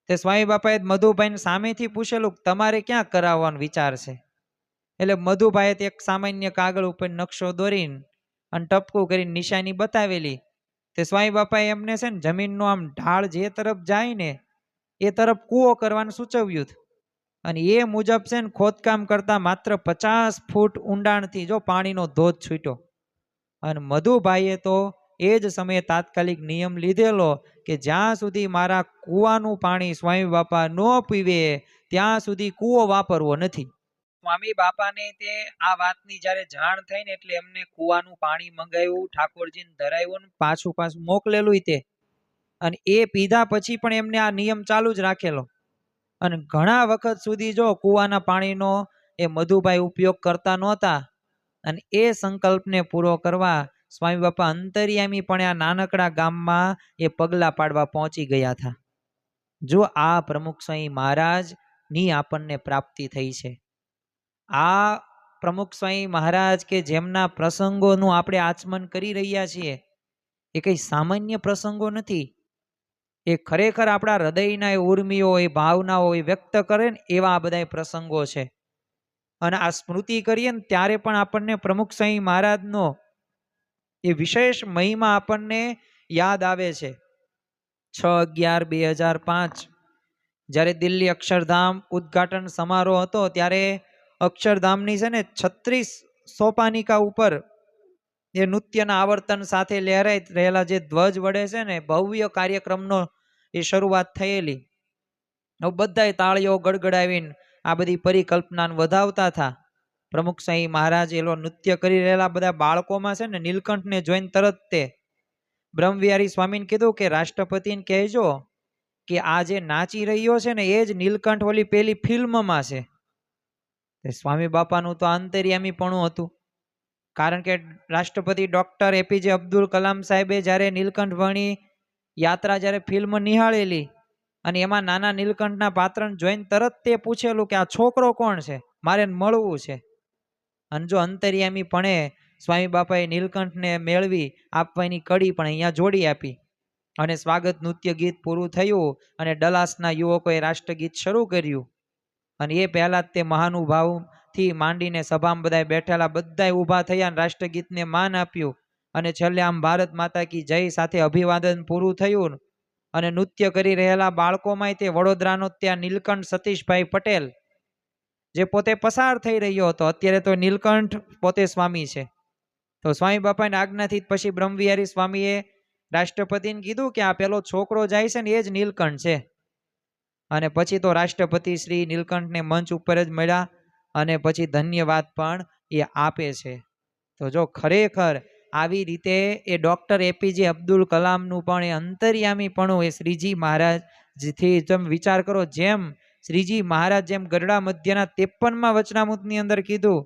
તે સ્વામી બાપાએ મધુભાઈને સામેથી પૂછેલું તમારે ક્યાં કરાવવાનો વિચાર છે. એટલે મધુભાઈએ એક સામાન્ય કાગળ ઉપર નકશો દોરીને અને ટપકું કરીને નિશાની બતાવેલી. તે સ્વામી બાપાએ એમને છે ને જમીનનો આમ ઢાળ જે તરફ જાય ને એ તરફ કૂવો કરવાનું સૂચવ્યું. અને એ મુજબ છે ને ખોદકામ કરતા માત્ર 50 ફૂટ ઊંડાણથી જો પાણીનો ધોધ છૂટ્યો. અને મધુભાઈએ તો એ જ સમયે તાત્કાલિક નિયમ લીધેલો કે જ્યાં સુધી મારા કૂવાનું પાણી સ્વામી બાપા ન પીવે ત્યાં સુધી કૂવો વાપરવો નથી. સ્વામી બાપાને તે આ વાતની જ્યારે જાણ થઈ ને એટલે એમને કૂવાનું પાણી મંગાવ્યું, ઠાકોરજીને ધરાવ્યું, પાછું મોકલેલું તે. અને એ પીધા પછી પણ એમને આ નિયમ ચાલુ જ રાખેલો. અને ઘણા વખત સુધી જો કૂવાના પાણીનો એ મધુભાઈ ઉપયોગ કરતા નહોતા. અને એ સંકલ્પને પૂરો કરવા સ્વામી બાપા અંતર્યામી પણ આ નાનકડા ગામમાં એ પગલા પાડવા પહોંચી ગયા હતા. જો આ પ્રમુખ સ્વામી મહારાજની આપણને પ્રાપ્તિ થઈ છે. આ પ્રમુખ સ્વામી મહારાજ કે જેમના પ્રસંગોનું આપણે આચમન કરી રહ્યા છીએ, એ કઈ સામાન્ય પ્રસંગો નથી. એ ખરેખર આપણા હૃદયના એ ઉર્મિઓ, એ ભાવનાઓ એ વ્યક્ત કરે ને એવા આ બધા પ્રસંગો છે. અને આ સ્મૃતિ કરીએ ને ત્યારે પણ આપણને પ્રમુખ સ્વામી મહારાજનો એ વિશેષ મહિમા આપણને યાદ આવે છે. 6/11/2005 જ્યારે દિલ્હી અક્ષરધામ ઉદ્ઘાટન સમારોહ હતો ત્યારે અક્ષરધામની છે ને 36 સોપાનિકા ઉપર એ નૃત્યના આવર્તન સાથે લહેરાઈ રહેલા જે ધ્વજ વડે છે ને ભવ્ય કાર્યક્રમનો એ શરૂઆત થયેલી. બધાય તાળીઓ ગડગડાવીને આ બધી પરિકલ્પના વધાવતા હતા. પ્રમુખ સ્વામી મહારાજ એલો નૃત્ય કરી રહેલા બધા બાળકોમાં છે ને નીલકંઠને જોઈને તરત તે બ્રહ્મવિહારી સ્વામીને કીધું કે રાષ્ટ્રપતિને કહેજો કે આ જે નાચી રહ્યો છે ને એ જ નીલકંઠ ઓલી પેલી ફિલ્મમાં છે. સ્વામી બાપાનું તો અંતર્યામીપણું હતું. કારણ કે રાષ્ટ્રપતિ ડોક્ટર એપીજે અબ્દુલ કલામ સાહેબે જ્યારે નીલકંઠ વણી યાત્રા જ્યારે ફિલ્મ નિહાળેલી અને એમાં નાના નીલકંઠના પાત્રને જોઈને તરત તે પૂછેલું કે આ છોકરો કોણ છે, મારે મળવું છે. અને જો અંતર્યામી પણ સ્વામી બાપાએ નીલકંઠને મેળવી આપવાની કડી પણ અહીંયા જોડી આપી. અને સ્વાગત નૃત્ય ગીત પૂરું થયું અને ડલાસના યુવકોએ રાષ્ટ્રગીત શરૂ કર્યું. અને એ પહેલા જ તે મહાનુભાવથી માંડીને સભામાં બધા બેઠેલા બધા ઊભા થયા અને રાષ્ટ્રગીતને માન આપ્યું. અને છેલ્લે આમ ભારત માતા કી જય સાથે અભિવાદન પૂરું થયું. અને નૃત્ય કરી રહેલા બાળકોમાં તે વડોદરાનો ત્યાં નીલકંઠ સતીશભાઈ પટેલ જે પોતે પસાર થઈ રહ્યો હતો. અત્યારે તો નીલકંઠ પોતે સ્વામી છે. તો સ્વામી બાપાની આજ્ઞાથી પછી બ્રહ્મવિહારી સ્વામીએ રાષ્ટ્રપતિને કીધું કે આ પેલો છોકરો જાય છે ને એ જ નીલકંઠ છે. અને પછી તો રાષ્ટ્રપતિ શ્રી નીલકંઠને મંચ ઉપર જ મળ્યા અને પછી ધન્યવાદ પણ એ આપે છે. તો જો ખરેખર આવી રીતે એ ડૉક્ટર એપીજે અબ્દુલ કલામનું પણ એ અંતર્યામીપણું એ શ્રીજી મહારાજથી તમે વિચાર કરો, જેમ શ્રીજી મહારાજ જેમ ગરડા મધ્યના 53મા વચનામૃતની અંદર કીધું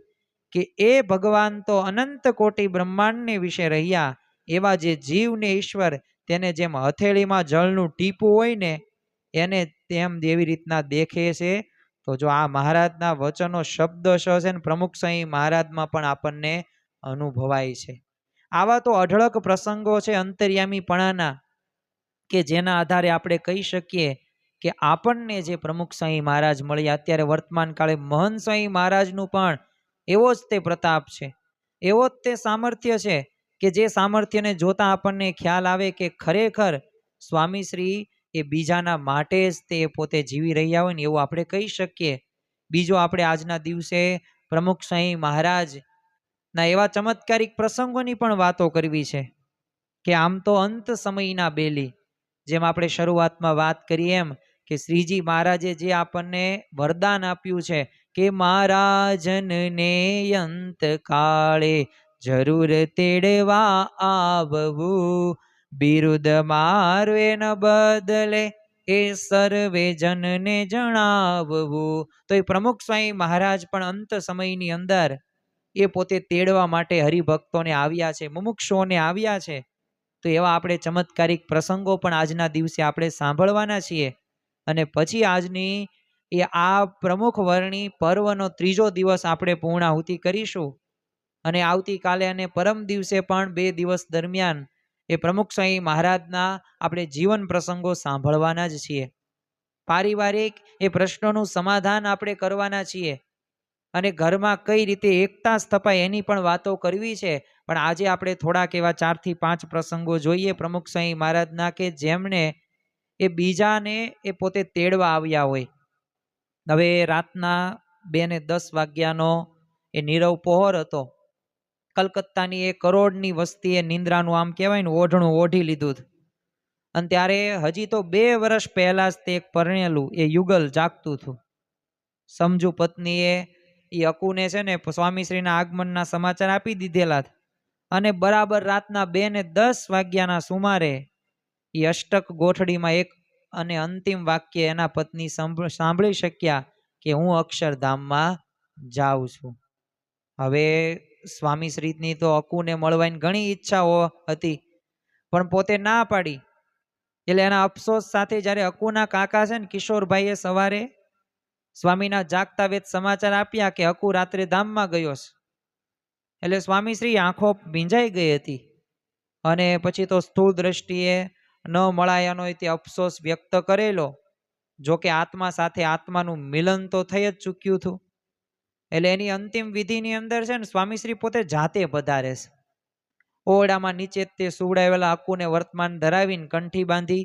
કે એ ભગવાન તો અનંત કોટી બ્રહ્માંડને વિશે રહ્યા, એવા જે જીવ ને ઈશ્વર તેને જેમ હથેળીમાં જળનું ટીપું હોય ને એને તેમ એવી રીતના દેખે છે. તો જો આ મહારાજના વચનો શબ્દ છે ને પ્રમુખ સ્વામી મહારાજમાં પણ આપણને અનુભવાય છે. આવા તો અઢળક પ્રસંગો છે અંતર્યામીપણાના કે જેના આધારે આપણે કહી શકીએ કે આપણને જે પ્રમુખ સ્વામી મહારાજ મળ્યા, અત્યારે વર્તમાન કાળે મહંત સ્વામી મહારાજનું પણ એવો જ તે પ્રતાપ છે, એવો જ તે સામર્થ્ય છે કે જે સામર્થ્યને જોતા આપણને ખ્યાલ આવે કે ખરેખર સ્વામીશ્રી એ બીજાના માટે જ તે પોતે જીવી રહ્યા હોય ને એવું આપણે કહી શકીએ. બીજો આપણે આજના દિવસે પ્રમુખ સ્વામી મહારાજના એવા ચમત્કારિક પ્રસંગોની પણ વાતો કરવી છે કે આમ તો અંત સમયના બેલી, જેમ આપણે શરૂઆતમાં વાત કરીએ એમ કે શ્રીજી મહારાજે જે આપણને વરદાન આપ્યું છે કે મહારાજનને અંત કાળે જરૂર તેડવા આવવું, બિરુદ મારું એના બદલે એ સર્વે જનને જણાવવું. તો એ પ્રમુખ સ્વામી મહારાજ પણ અંત સમયની અંદર એ પોતે તેડવા માટે હરિભક્તોને આવ્યા છે, મુમુક્ષુઓને આવ્યા છે. તો એવા આપણે ચમત્કારિક પ્રસંગો પણ આજના દિવસે આપણે સાંભળવાના છીએ. અને પછી આજની એ આ પ્રમુખ વર્ણી પર્વનો 3જો દિવસ આપણે પૂર્ણાહુતિ કરીશું અને આવતીકાલે અને પરમ દિવસે પણ 2 દિવસ દરમિયાન એ પ્રમુખ સ્વામી મહારાજના આપણે જીવન પ્રસંગો સાંભળવાના જ છીએ. પારિવારિક એ પ્રશ્નોનું સમાધાન આપણે કરવાના છીએ અને ઘરમાં કઈ રીતે એકતા સ્થપાય એની પણ વાતો કરવી છે. પણ આજે આપણે થોડાક એવા 4 થી 5 પ્રસંગો જોઈએ પ્રમુખ સ્વામી મહારાજના કે જેમણે એ બીજાને એ પોતે તેડવા આવ્યા હોય. હવે રાતના 2:10 વાગ્યાનો એ નીરવ પહોર હતો. કલકત્તાની 1 કરોડની વસ્તીએ નિંદ્રાનું આમ કહેવાય ને ઓઢણું ઓઢી લીધું. અને ત્યારે હજી તો 2 વર્ષ પહેલા જ તે એક પરણેલું એ યુગલ જાગતું હતું. સમજુ પત્નીએ એ અકુને છે ને સ્વામીશ્રીના આગમનના સમાચાર આપી દીધેલા અને બરાબર રાતના 2:10 વાગ્યાના સુમારે એ અષ્ટક ગોઠડીમાં એક અને અંતિમ વાક્ય એના પત્ની સાંભળી શક્યા કે હું અક્ષરધામમાં જાઉં છું. હવે સ્વામીશ્રીની તો અકુને મળવાની ઘણી ઈચ્છાઓ હતી પણ પોતે ના પાડી. એટલે એના અફસોસ સાથે જ્યારે અકુના કાકા છે ને કિશોરભાઈએ સવારે સ્વામીના જાગતા વેદ સમાચાર આપ્યા કે અકુ રાત્રે ધામમાં ગયો છે. એટલે સ્વામીશ્રી આંખો ભીંજાઈ ગઈ હતી અને પછી તો સ્થૂળ દ્રષ્ટિએ ન મળાયાનો તે અફસોસ વ્યક્ત કરેલો. જોકે આત્મા સાથે આત્માનું મિલન તો થઈ જ ચૂક્યું હતું. એટલે એની અંતિમ વિધિની અંદર છે ને સ્વામીશ્રી પોતે જાતે પધારે છે. ઓરડામાં નીચે તે સુવડાવેલા અકુને વર્તમાન ધરાવીને કંઠી બાંધી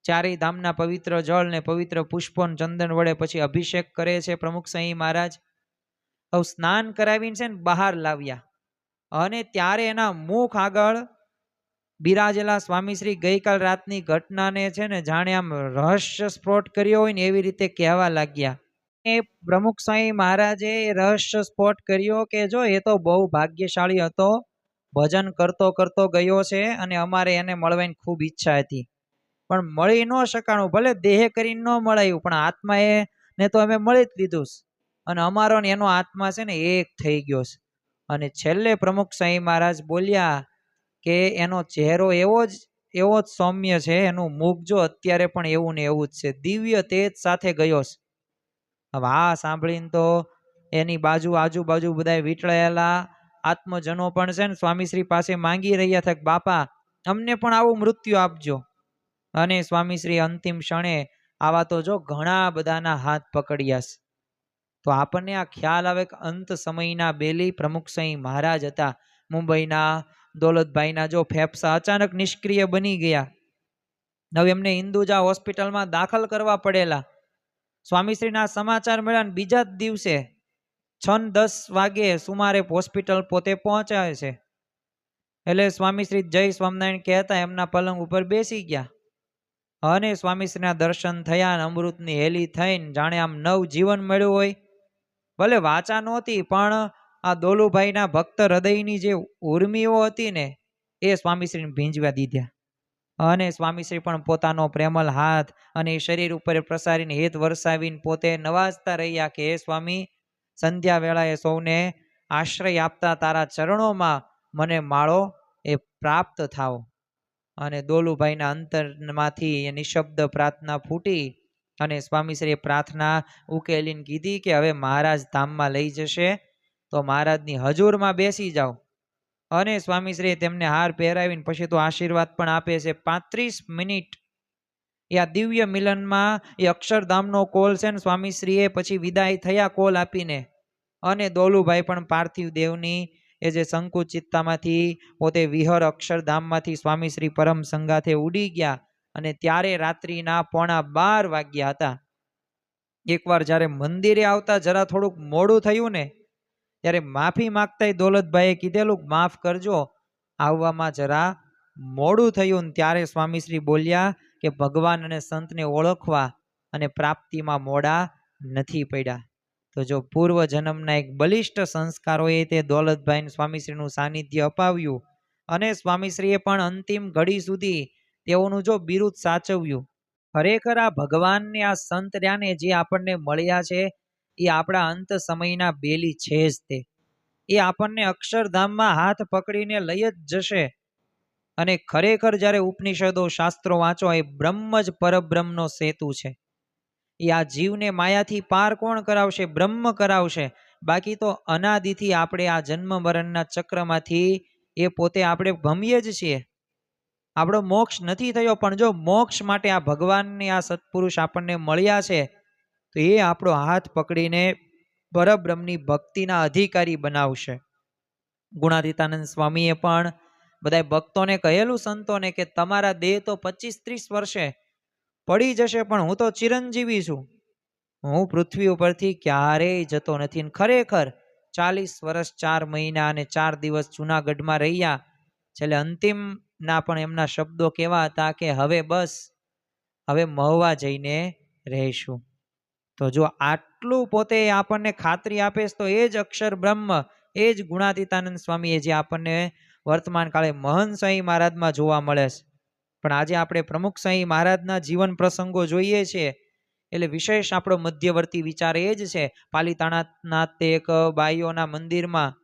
ચારેય ધામના પવિત્ર જળ ને પવિત્ર પુષ્પો ચંદન વડે પછી અભિષેક કરે છે પ્રમુખ સ્વામી મહારાજ. હવે સ્નાન કરાવીને છે ને બહાર લાવ્યા અને ત્યારે એના મુખ આગળ બિરાજેલા સ્વામીશ્રી ગઈકાલ રાતની ઘટનાને છે ને જાણે આમ રહસ્ય સ્ફોટ કર્યો હોય ને એવી રીતે કહેવા લાગ્યા. એ પ્રમુખ સ્વામી મહારાજે રહસ્ય સ્ફોટ કર્યો કે જો એ તો બહુ ભાગ્યશાળી હતો, ભજન કરતો કરતો ગયો છે અને અમારે એને મળવાની ખૂબ ઈચ્છા હતી પણ મળી ન શકાણું. ભલે દેહ કરીને ન મળાયું પણ આત્મા ને તો અમે મળી જ લીધું અને અમારો ને એનો આત્મા છે ને એક થઈ ગયો છે. અને છેલ્લે પ્રમુખ સ્વામી મહારાજ બોલ્યા કે એનો ચહેરો એવો જ સૌમ્ય છે, એનું મુખ જો અત્યારે પણ એવું ને એવું જ છે, દિવ્ય તેજ સાથે ગયો છે. હવે આ સાંભળીને તો એની આજુબાજુ બધા વીંટળાયેલા આત્મજનો પણ છે ને સ્વામીશ્રી પાસે માંગી રહ્યા હતા કે બાપા અમને પણ આવું મૃત્યુ આપજો. અને સ્વામીશ્રી અંતિમ ક્ષણે આવા તો જો ઘણા બધાના હાથ પકડ્યા છે. તો આપણને આ ખ્યાલ આવે કે અંત સમયના બેલી પ્રમુખ સ્વામી મહારાજ હતા. મુંબઈના દોલતભાઈના જો ફેફસા અચાનક નિષ્ક્રિય બની ગયા. હવે એમને હિન્દુજા હોસ્પિટલમાં દાખલ કરવા પડેલા. સ્વામીશ્રીના સમાચાર મળ્યા ને બીજા જ દિવસે 6-10 વાગે સુમારે હોસ્પિટલ પોતે પહોંચાય છે. એટલે સ્વામીશ્રી જય સ્વામિનારાયણ કહેતા એમના પલંગ ઉપર બેસી ગયા અને સ્વામીશ્રીના દર્શન થયા અને અમૃતની હેલી થઈને જાણે આમ નવ જીવન મળ્યું હોય. ભલે વાચા નહોતી, પણ આ દોલુભાઈના ભક્ત હૃદયની જે ઉર્મિઓ હતી ને એ સ્વામીશ્રીને ભીંજવા દીધા. અને સ્વામીશ્રી પણ પોતાનો પ્રેમલ હાથ અને શરીર ઉપર પ્રસારીને હેત વરસાવીને પોતે નવાજતા રહ્યા કે હે સ્વામી, સંધ્યા વેળાએ સૌને આશ્રય આપતા તારા ચરણોમાં મને માળો એ પ્રાપ્ત થાવ. અને દોલુભાઈના અંતરમાંથી નિશબ્દ પ્રાર્થના ફૂટી અને સ્વામીશ્રીએ પ્રાર્થના ઉકેલીને કીધી કે હવે મહારાજ ધામમાં લઈ જશે તો મહારાજની હજુરમાં બેસી જાઓ. અને સ્વામીશ્રીએ તેમને હાર પહેરાવીને પછી તો આશીર્વાદ પણ આપે છે. 35 મિનિટ એ આ દિવ્ય મિલનમાં એ અક્ષરધામનો કોલ છે ને સ્વામીશ્રીએ પછી વિદાય થયા કોલ આપીને. અને દોલુભાઈ પણ પાર્થિવ દેવની એ જે સંકુચિતતામાંથી પોતે વિહર અક્ષરધામમાંથી સ્વામીશ્રી પરમ સંગાથે ઉડી ગયા. અને ત્યારે રાત્રિના 11:15 વાગ્યા હતા. એકવાર જ્યારે મંદિરે આવતા જરા થોડુંક મોડું થયું ને ત્યારે માફી માંગતા દોલતભાઈએ કીધેલું માફ કરજો, આવવામાં જરા મોડું થયું. ત્યારે સ્વામીશ્રી બોલ્યા કે ભગવાન અને સંતને ઓળખવા અને પ્રાપ્તિમાં મોડા નથી પડ્યા. તો જો પૂર્વ જન્મના એક બલિષ્ઠ સંસ્કારોએ તે દોલતભાઈને સ્વામીશ્રીનું સાનિધ્ય અપાવ્યું અને સ્વામીશ્રીએ પણ અંતિમ ઘડી સુધી તેઓનું જો બિરુદ સાચવ્યું. ખરેખર આ ભગવાનને આ સંત રહ્યાને જે આપણને મળ્યા છે એ આપણા અંત સમયના બેલી છે જ. તે એ આપણને અક્ષરધામમાં હાથ પકડીને લઈ જ જશે. અને ખરેખર જ્યારે ઉપનિષદો શાસ્ત્રો વાંચો એ બ્રહ્મ જ પરબ્રહ્મનો સેતુ છે. એ આ જીવને માયાથી પાર કોણ કરાવશે? બ્રહ્મ કરાવશે. બાકી તો અનાદિથી આપણે આ જન્મ મરણના ચક્રમાંથી એ પોતે આપણે ભમીએ જ છીએ. આપણો મોક્ષ નથી થયો, પણ જો મોક્ષ માટે આ ભગવાનને આ સત્પુરુષ આપણને મળ્યા છે તો એ આપણો હાથ પકડીને પરબ્રહ્મની ભક્તિના અધિકારી બનાવશે. ગુણાતીતાનંદ સ્વામીએ પણ બધા ભક્તોને કહેલું, સંતોને, કે તમારા દેહ તો 25-30 વર્ષે પડી જશે, પણ હું તો ચિરંજીવી છું. હું પૃથ્વી ઉપરથી ક્યારેય જતો નથી. ખરેખર 40 વર્ષ 4 મહિના અને 4 દિવસ જુનાગઢમાં રહ્યા. છેલ્લે અંતિમ ના પણ એમના શબ્દો કેવા હતા કે હવે બસ, હવે મહુવા જઈને રહીશું. તો જો આટલું પોતે આપણને ખાતરી આપે તો એ જ અક્ષર બ્રહ્મ, એ જ ગુણાતીતાનંદ સ્વામીએ જે આપણને વર્તમાન કાળે મહંત સ્વામી મહારાજમાં જોવા મળે છે. પણ આજે આપણે પ્રમુખ સ્વામી મહારાજના જીવન પ્રસંગો જોઈએ છીએ એટલે વિશેષ આપણો મધ્યવર્તી વિચાર એ જ છે. પાલીતાણાના તે એક બાઈઓના મંદિરમાં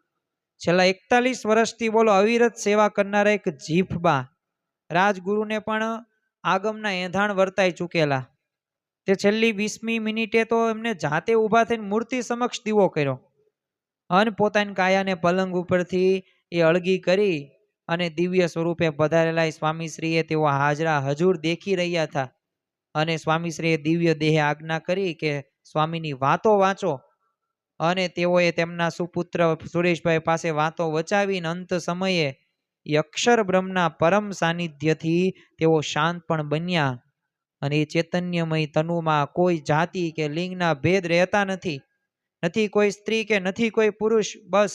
છેલ્લા 41 વર્ષથી બોલો અવિરત સેવા કરનારા એક જીફબા રાજગુરુને પણ આગમના એંધાણ વર્તાઈ ચૂકેલા. તે છેલ્લી 20મી મિનિટે તો એમને જાતે ઊભા થઈને મૂર્તિ સમક્ષ દીવો કર્યો અને પોતાની કાયાને પલંગ ઉપરથી એ અળગી કરી અને દિવ્ય સ્વરૂપે પધારેલા સ્વામીશ્રીએ તેઓ હાજરા હજુર દેખી રહ્યા હતા. અને સ્વામીશ્રીએ દિવ્ય દેહે આજ્ઞા કરી કે સ્વામીની વાતો વાંચો. અને તેઓએ તેમના સુપુત્ર સુરેશભાઈ પાસે વાતો વચાવીને અંત સમયે અક્ષર બ્રહ્મના પરમ સાનિધ્યથી તેઓ શાંત પણ બન્યા. અને એ ચૈતન્યમય તનુમાં કોઈ જાતિ કે લિંગના ભેદ રહેતા નથી. નથી કોઈ સ્ત્રી કે નથી કોઈ પુરુષ. બસ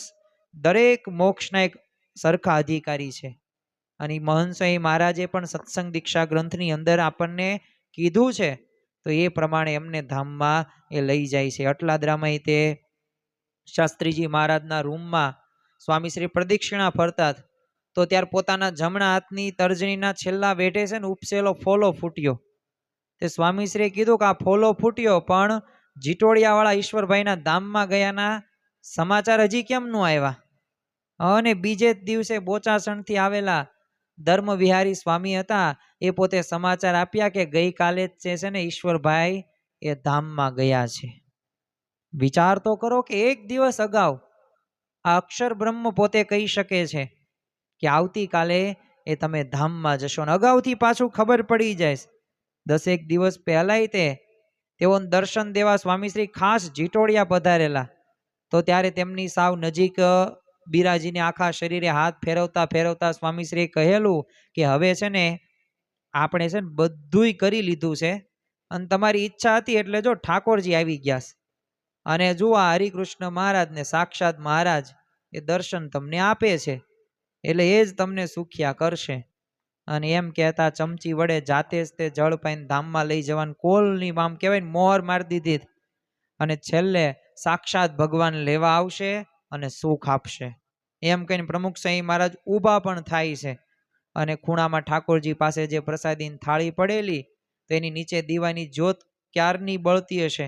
દરેક મોક્ષના એક સરખા અધિકારી છે. અને મહંત સ્વામી મહારાજે પણ સત્સંગ દીક્ષા ગ્રંથની અંદર આપણને કીધું છે તો એ પ્રમાણે એમને ધામમાં એ લઈ જાય છે. અટલાદરામાં તે શાસ્ત્રીજી મહારાજના રૂમમાં સ્વામીશ્રી પ્રદક્ષિણા ફરતા તો ત્યારે પોતાના જમણા હાથની તર્જનીના છેલ્લા વેઢે છે ને ઉપસેલો ફોલો ફૂટ્યો. તે સ્વામીશ્રીએ કીધું કે આ ફોલો ફૂટ્યો, પણ જીટોડિયાવાળા ઈશ્વરભાઈના ધામમાં ગયાના સમાચાર હજી કેમ ન આવ્યા? અને બીજે જ દિવસે બોચાસણથી આવેલા ધર્મ વિહારી સ્વામી હતા, એ પોતે સમાચાર આપ્યા કે ગઈકાલે જ છે ને ઈશ્વરભાઈ એ ધામમાં ગયા છે. વિચાર તો કરો કે એક દિવસ અગાઉ આ અક્ષર બ્રહ્મ પોતે કહી શકે છે કે આવતીકાલે એ તમે ધામમાં જશો. ને અગાઉથી પાછું ખબર પડી જાય. 10 દિવસ પહેલાય તેઓને દર્શન દેવા સ્વામીશ્રી ખાસ જીટોડિયા પધારેલા. તો ત્યારે તેમની સાવ નજીક બિરાજીને આખા શરીરે હાથ ફેરવતા ફેરવતા સ્વામીશ્રીએ કહેલું કે હવે છે ને આપણે છે ને બધુંય કરી લીધું છે અને તમારી ઈચ્છા હતી એટલે જો ઠાકોરજી આવી ગયા છે. અને જુઓ હરિકૃષ્ણ મહારાજ ને સાક્ષાત મહારાજ એ દર્શન તમને આપે છે એટલે એ જ તમને સુખ્યા કરશે. અને એમ કહેતા ચમચી વડે જાતે જ તે જળ પાઈને ધામમાં લઈ જવાનું કોલની આમ કહેવાય મોહર મારી દીધી. અને છેલ્લે સાક્ષાત ભગવાન લેવા આવશે અને સુખ આપશે એમ કહીને પ્રમુખ સ્વામી મહારાજ ઊભા પણ થાય છે. અને ખૂણામાં ઠાકોરજી પાસે જે પ્રસાદીની થાળી પડેલી તેની નીચે દીવાની જ્યોત ક્યારની બળતી હશે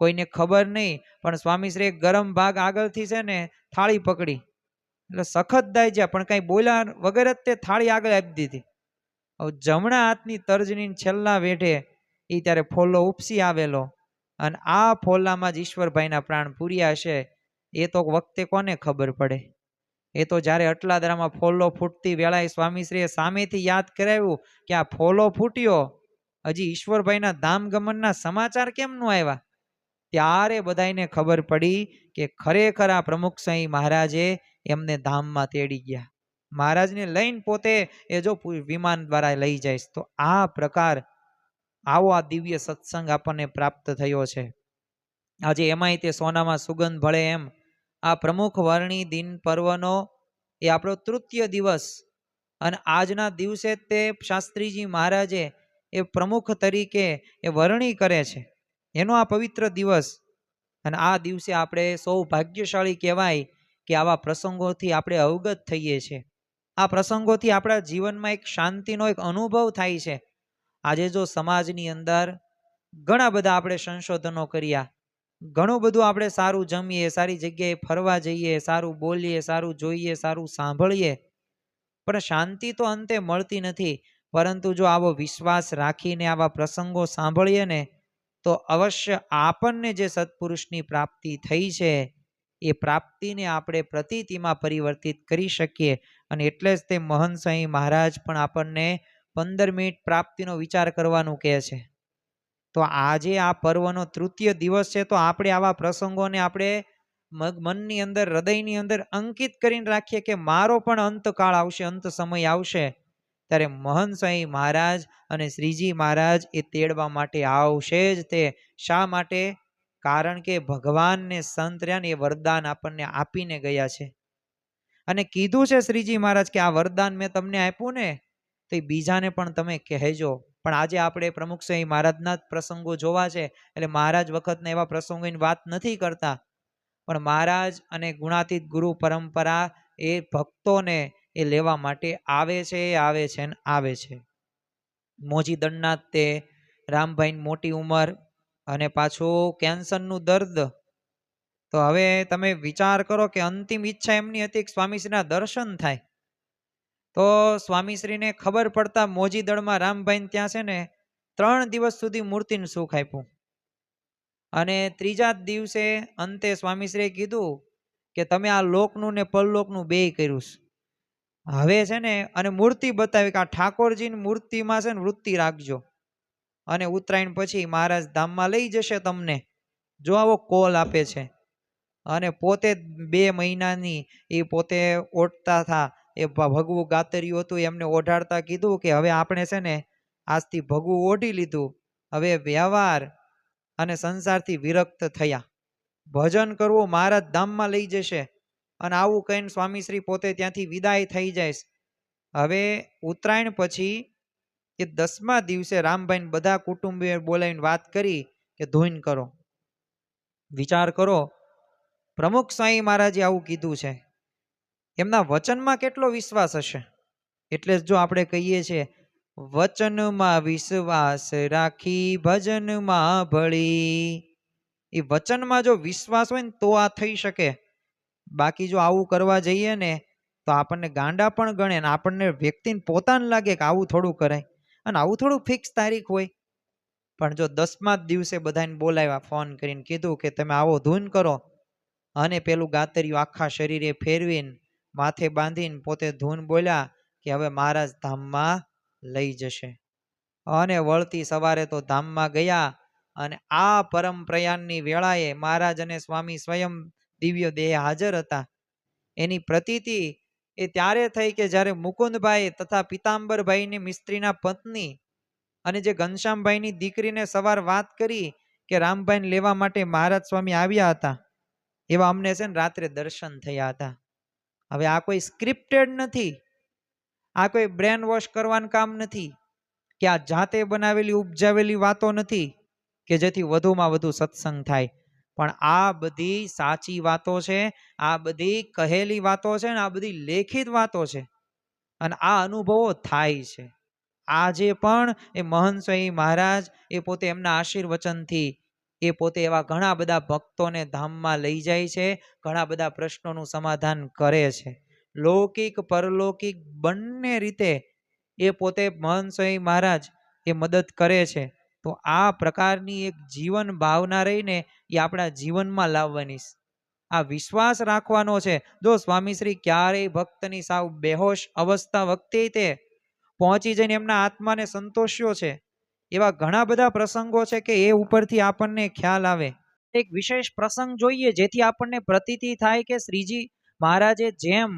કોઈને ખબર નહીં, પણ સ્વામીશ્રીએ ગરમ ભાગ આગળથી છે ને થાળી પકડી એટલે સખત દાઈ જ્યાં પણ કઈ બોલ્યા વગર જ તે થાળી આગળ આપી દીધી. હવે જમણા હાથની તર્જની છેલ્લા વેઢે એ ત્યારે ફોલ્લો ઉપસી આવેલો અને આ ફોલ્લામાં જ ઈશ્વરભાઈના પ્રાણ પૂર્યા હશે એ તો વખતે કોને ખબર પડે. એ તો જ્યારે અટલાદરામાં ફોલ્લો ફૂટતી વેળાએ સ્વામીશ્રીએ સામેથી યાદ કરાવ્યું કે આ ફોલ્લો ફૂટ્યો, હજી ઈશ્વરભાઈના ધામ ગમનના સમાચાર કેમ ન આવ્યા? ત્યારે બધાને ખબર પડી કે ખરેખર આ પ્રમુખ સ્વામી મહારાજે એમને ધામમાં તેડી ગયા. મહારાજને લઈને પોતે એ જો વિમાન દ્વારા લઈ જાય. તો આ પ્રકાર આવો આ દિવ્ય સત્સંગ આપણને પ્રાપ્ત થયો છે. આજે એમાંય તે સોનામાં સુગંધ ભળે એમ આ પ્રમુખ વર્ણી દિન પર્વનો એ આપણો તૃતીય દિવસ અને આજના દિવસે તે શાસ્ત્રીજી મહારાજે એ પ્રમુખ તરીકે એ વર્ણી કરે છે એનો આ પવિત્ર દિવસ. અને આ દિવસે આપણે સૌ ભાગ્યશાળી કહેવાય કે આવા પ્રસંગોથી આપણે અવગત થઈએ છીએ. આ પ્રસંગોથી આપણા જીવનમાં એક શાંતિનો એક અનુભવ થાય છે. આજે જો સમાજની અંદર ઘણા બધા આપણે સંશોધનો કર્યા, ઘણું બધું આપણે સારું જમીએ, સારી જગ્યાએ ફરવા જઈએ, સારું બોલીએ, સારું જોઈએ, સારું સાંભળીએ, પણ શાંતિ તો અંતે મળતી નથી. પરંતુ જો આવો વિશ્વાસ રાખીને આવા પ્રસંગો સાંભળીએ ને તો અવશ્ય આપણને જે સત્પુરુષની પ્રાપ્તિ થઈ છે એ પ્રાપ્તિને આપણે પ્રતીતિમાં પરિવર્તિત કરી શકીએ. અને એટલે જ તે મહંત સ્વામી મહારાજ પણ આપણને 15 મિનિટ પ્રાપ્તિનો વિચાર કરવાનું કહે છે. તો આજે આ પર્વનો તૃતીય દિવસ છે, તો આપણે આવા પ્રસંગોને આપણે મનની અંદર, હૃદયની અંદર અંકિત કરીને રાખીએ કે મારો પણ અંતકાળ આવશે, અંત સમય આવશે ત્યારે મહંત સ્વામી મહારાજ અને શ્રીજી મહારાજ એ તેડવા માટે આવશે જ. તે શા માટે? કારણ કે ભગવાનને સંત રહ્યા ને એ વરદાન આપણને આપીને ગયા છે અને કીધું છે શ્રીજી મહારાજ કે આ વરદાન મેં તમને આપ્યું ને તો એ બીજાને પણ તમે કહેજો. પણ આજે આપણે પ્રમુખ સ્વામી મહારાજના જ પ્રસંગો જોવા છે એટલે મહારાજ વખતના એવા પ્રસંગોની વાત નથી કરતા, પણ મહારાજ અને ગુણાતીત ગુરુ પરંપરા એ ભક્તોને એ લેવા માટે આવે છે, આવે છે ને આવે છે. મોજી દંડનાથ તે રામભાઈની મોટી ઉંમર અને પાછું કેન્સરનું દર્દ. તો હવે તમે વિચાર કરો કે અંતિમ ઈચ્છા એમની હતી કે સ્વામીશ્રીના દર્શન થાય. તો સ્વામીશ્રીને ખબર પડતા મોજી દળમાં રામભાઈ ત્યાં છે ને 3 દિવસ સુધી મૂર્તિને સુખ આપ્યું. અને ત્રીજા દિવસે અંતે સ્વામીશ્રીએ કીધું કે તમે આ લોકનું ને પરલોકનું બેય કર્યું. હવે છે ને અને મૂર્તિ બતાવી કે આ ઠાકોરજીની મૂર્તિમાં છે ને વૃત્તિ રાખજો અને ઉત્તરાયણ પછી મહારાજ ધામમાં લઈ જશે તમને. જો આવો કોલ આપે છે. અને પોતે 2 મહિનાની એ પોતે ઓઢતા હતા. એ ભગવું ગાતર્યું હતું એમને ઓઢાડતા કીધું કે હવે આપણે છે ને આજથી ભગવું ઓઢી લીધું, હવે વ્યવહાર અને સંસારથી વિરક્ત થયા, ભજન કરવું મહારાજ ધામમાં લઈ જશે. અને આવું કહીને સ્વામીશ્રી પોતે ત્યાંથી વિદાય થઈ જાય. હવે ઉત્તરાયણ પછી એ 10મા દિવસે રામભાઈ બધા કુટુંબીઓ બોલાવીને વાત કરી કે ધૂન કરો. વિચાર કરો, પ્રમુખ સ્વામી મહારાજે આવું કીધું છે, એમના વચનમાં કેટલો વિશ્વાસ હશે. એટલે જ જો આપણે કહીએ છીએ વચનમાં વિશ્વાસ રાખી ભજનમાં ભળી. એ વચનમાં જો વિશ્વાસ હોય ને તો આ થઈ શકે. બાકી જો આવું કરવા જઈએ ને તો આપણને ગાંડા પણ ગણે ને આપણને વ્યક્તિને પોતાને લાગે કે આવું થોડું કરાય અને આવું થોડું ફિક્સ તારીખ હોય. પણ જો 10મા દિવસે બધાને બોલાવ્યા, ફોન કરીને કીધું કે તમે આવો ધૂન કરો અને પેલું ગાતરિયું આખા શરીરે ફેરવીને માથે બાંધીને પોતે ધૂન બોલ્યા કે હવે મહારાજ ધામમાં લઈ જશે. અને વળતી સવારે તો ધામમાં ગયા અને આ પરમ પ્રયાણની વેળાએ મહારાજ અને સ્વામી સ્વયં દિવ્ય દેહ હાજર હતા. એની પ્રતીતિ એ ત્યારે થઈ કે જ્યારે મુકુંદભાઈ તથા પિતાંબરભાઈની મિસ્ત્રીના પત્ની અને જે ઘનશ્યામભાઈની દીકરીને સવાર વાત કરી કે રામભાઈને લેવા માટે મહારાજ સ્વામી આવ્યા હતા, એવા અમને છે ને રાત્રે દર્શન થયા હતા. હવે આ કોઈ સ્ક્રિપ્ટેડ નથી, આ કોઈ બ્રેન વોશ કરવાનું કામ નથી, કે આ જાતે બનાવેલી ઉપજાવેલી વાતો નથી કે જેથી વધુમાં વધુ સત્સંગ થાય, પણ આ બધી સાચી વાતો છે, આ બધી કહેલી વાતો છે ને આ બધી લેખિત વાતો છે, અને આ અનુભવો થાય છે. આજે પણ એ મહંત સ્વામી મહારાજ એ પોતે એમના આશીર્વચનથી એ પોતે એવા ઘણા બધા ભક્તોને ધામમાં લઈ જાય છે, ઘણા બધા પ્રશ્નોનું સમાધાન કરે છે. લૌકિક પરલૌકિક બંને રીતે એ પોતે મહંત સ્વામી મહારાજ એ મદદ કરે છે. તો આ પ્રકારની એક જીવન ભાવના રહીને એ આપણા જીવનમાં લાવવાની, આ વિશ્વાસ રાખવાનો છે. જો સ્વામીશ્રી ક્યારેય ભક્તની સાવ બેહોશ અવસ્થા વખતે તે પહોંચી જઈને એમના આત્માને સંતોષ્યો છે. એવા ઘણા બધા પ્રસંગો છે કે એ ઉપરથી આપણને ખ્યાલ આવે. એક વિશેષ પ્રસંગ જોઈએ જેથી આપણને પ્રતીતિ થાય કે શ્રીજી મહારાજે જેમ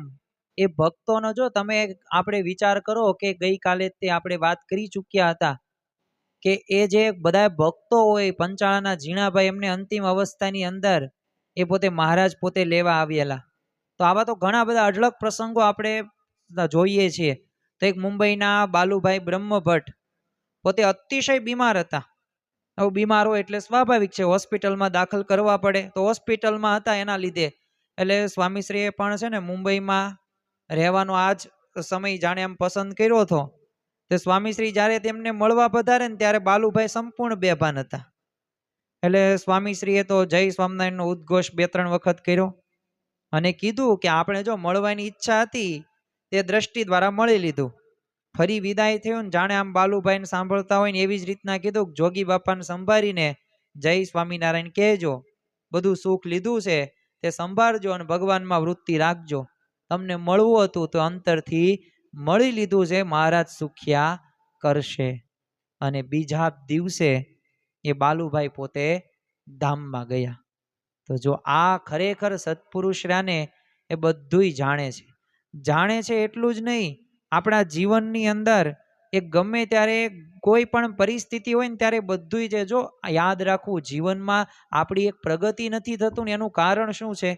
એ ભક્તોનો, જો તમે આપણે વિચાર કરો કે ગઈકાલે તે આપણે વાત કરી ચૂક્યા હતા કે એ જે બધા ભક્તો હોય પંચાળાના ઝીણાભાઈ, એમને અંતિમ અવસ્થાની અંદર એ પોતે મહારાજ પોતે લેવા આવેલા. તો આવા તો ઘણા બધા અઢળક પ્રસંગો આપણે જોઈએ છીએ. તો એક મુંબઈના બાલુભાઈ બ્રહ્મભટ્ટ પોતે અતિશય બીમાર હતા. હવે બીમાર હોય એટલે સ્વાભાવિક છે હોસ્પિટલમાં દાખલ કરવા પડે, તો હોસ્પિટલમાં હતા એના લીધે એટલે સ્વામીશ્રીએ પણ છે ને મુંબઈમાં રહેવાનો આ જ સમય જાણે આમ પસંદ કર્યો હતો. તે સ્વામીશ્રી જ્યારે તેમને મળવા પધારે ને ત્યારે બાલુભાઈ સંપૂર્ણ બેભાન હતા. એટલે સ્વામીશ્રીએ તો જય સ્વામિનારાયણનો ઉદ્ઘોષ 2-3 વખત કર્યો અને કીધું કે આપણે જો મળવાની ઈચ્છા હતી તે દ્રષ્ટિ દ્વારા મળી લીધું. ફરી વિદાય થયો ને જાણે આમ બાલુભાઈને સાંભળતા હોય ને એવી જ રીતના કીધું કે જોગી બાપાને સંભાળીને જય સ્વામિનારાયણ કહેજો, બધું સુખ લીધું છે તે સંભાળજો અને ભગવાનમાં વૃત્તિ રાખજો. તમને મળવું હતું તો અંતરથી મળી લીધું છે, મહારાજ સુખ્યા કરશે. અને બીજા દિવસે એ બાલુભાઈ પોતે ધામમાં ગયા. તો જો આ ખરેખર સત્પુરુષ રહ્યાને એ બધુંય જાણે છે એટલું જ નહીં, આપણા જીવનની અંદર એ ગમે ત્યારે કોઈ પણ પરિસ્થિતિ હોય ને ત્યારે બધુંય છે. જો યાદ રાખવું, જીવનમાં આપણી એક પ્રગતિ નથી થતું ને એનું કારણ શું છે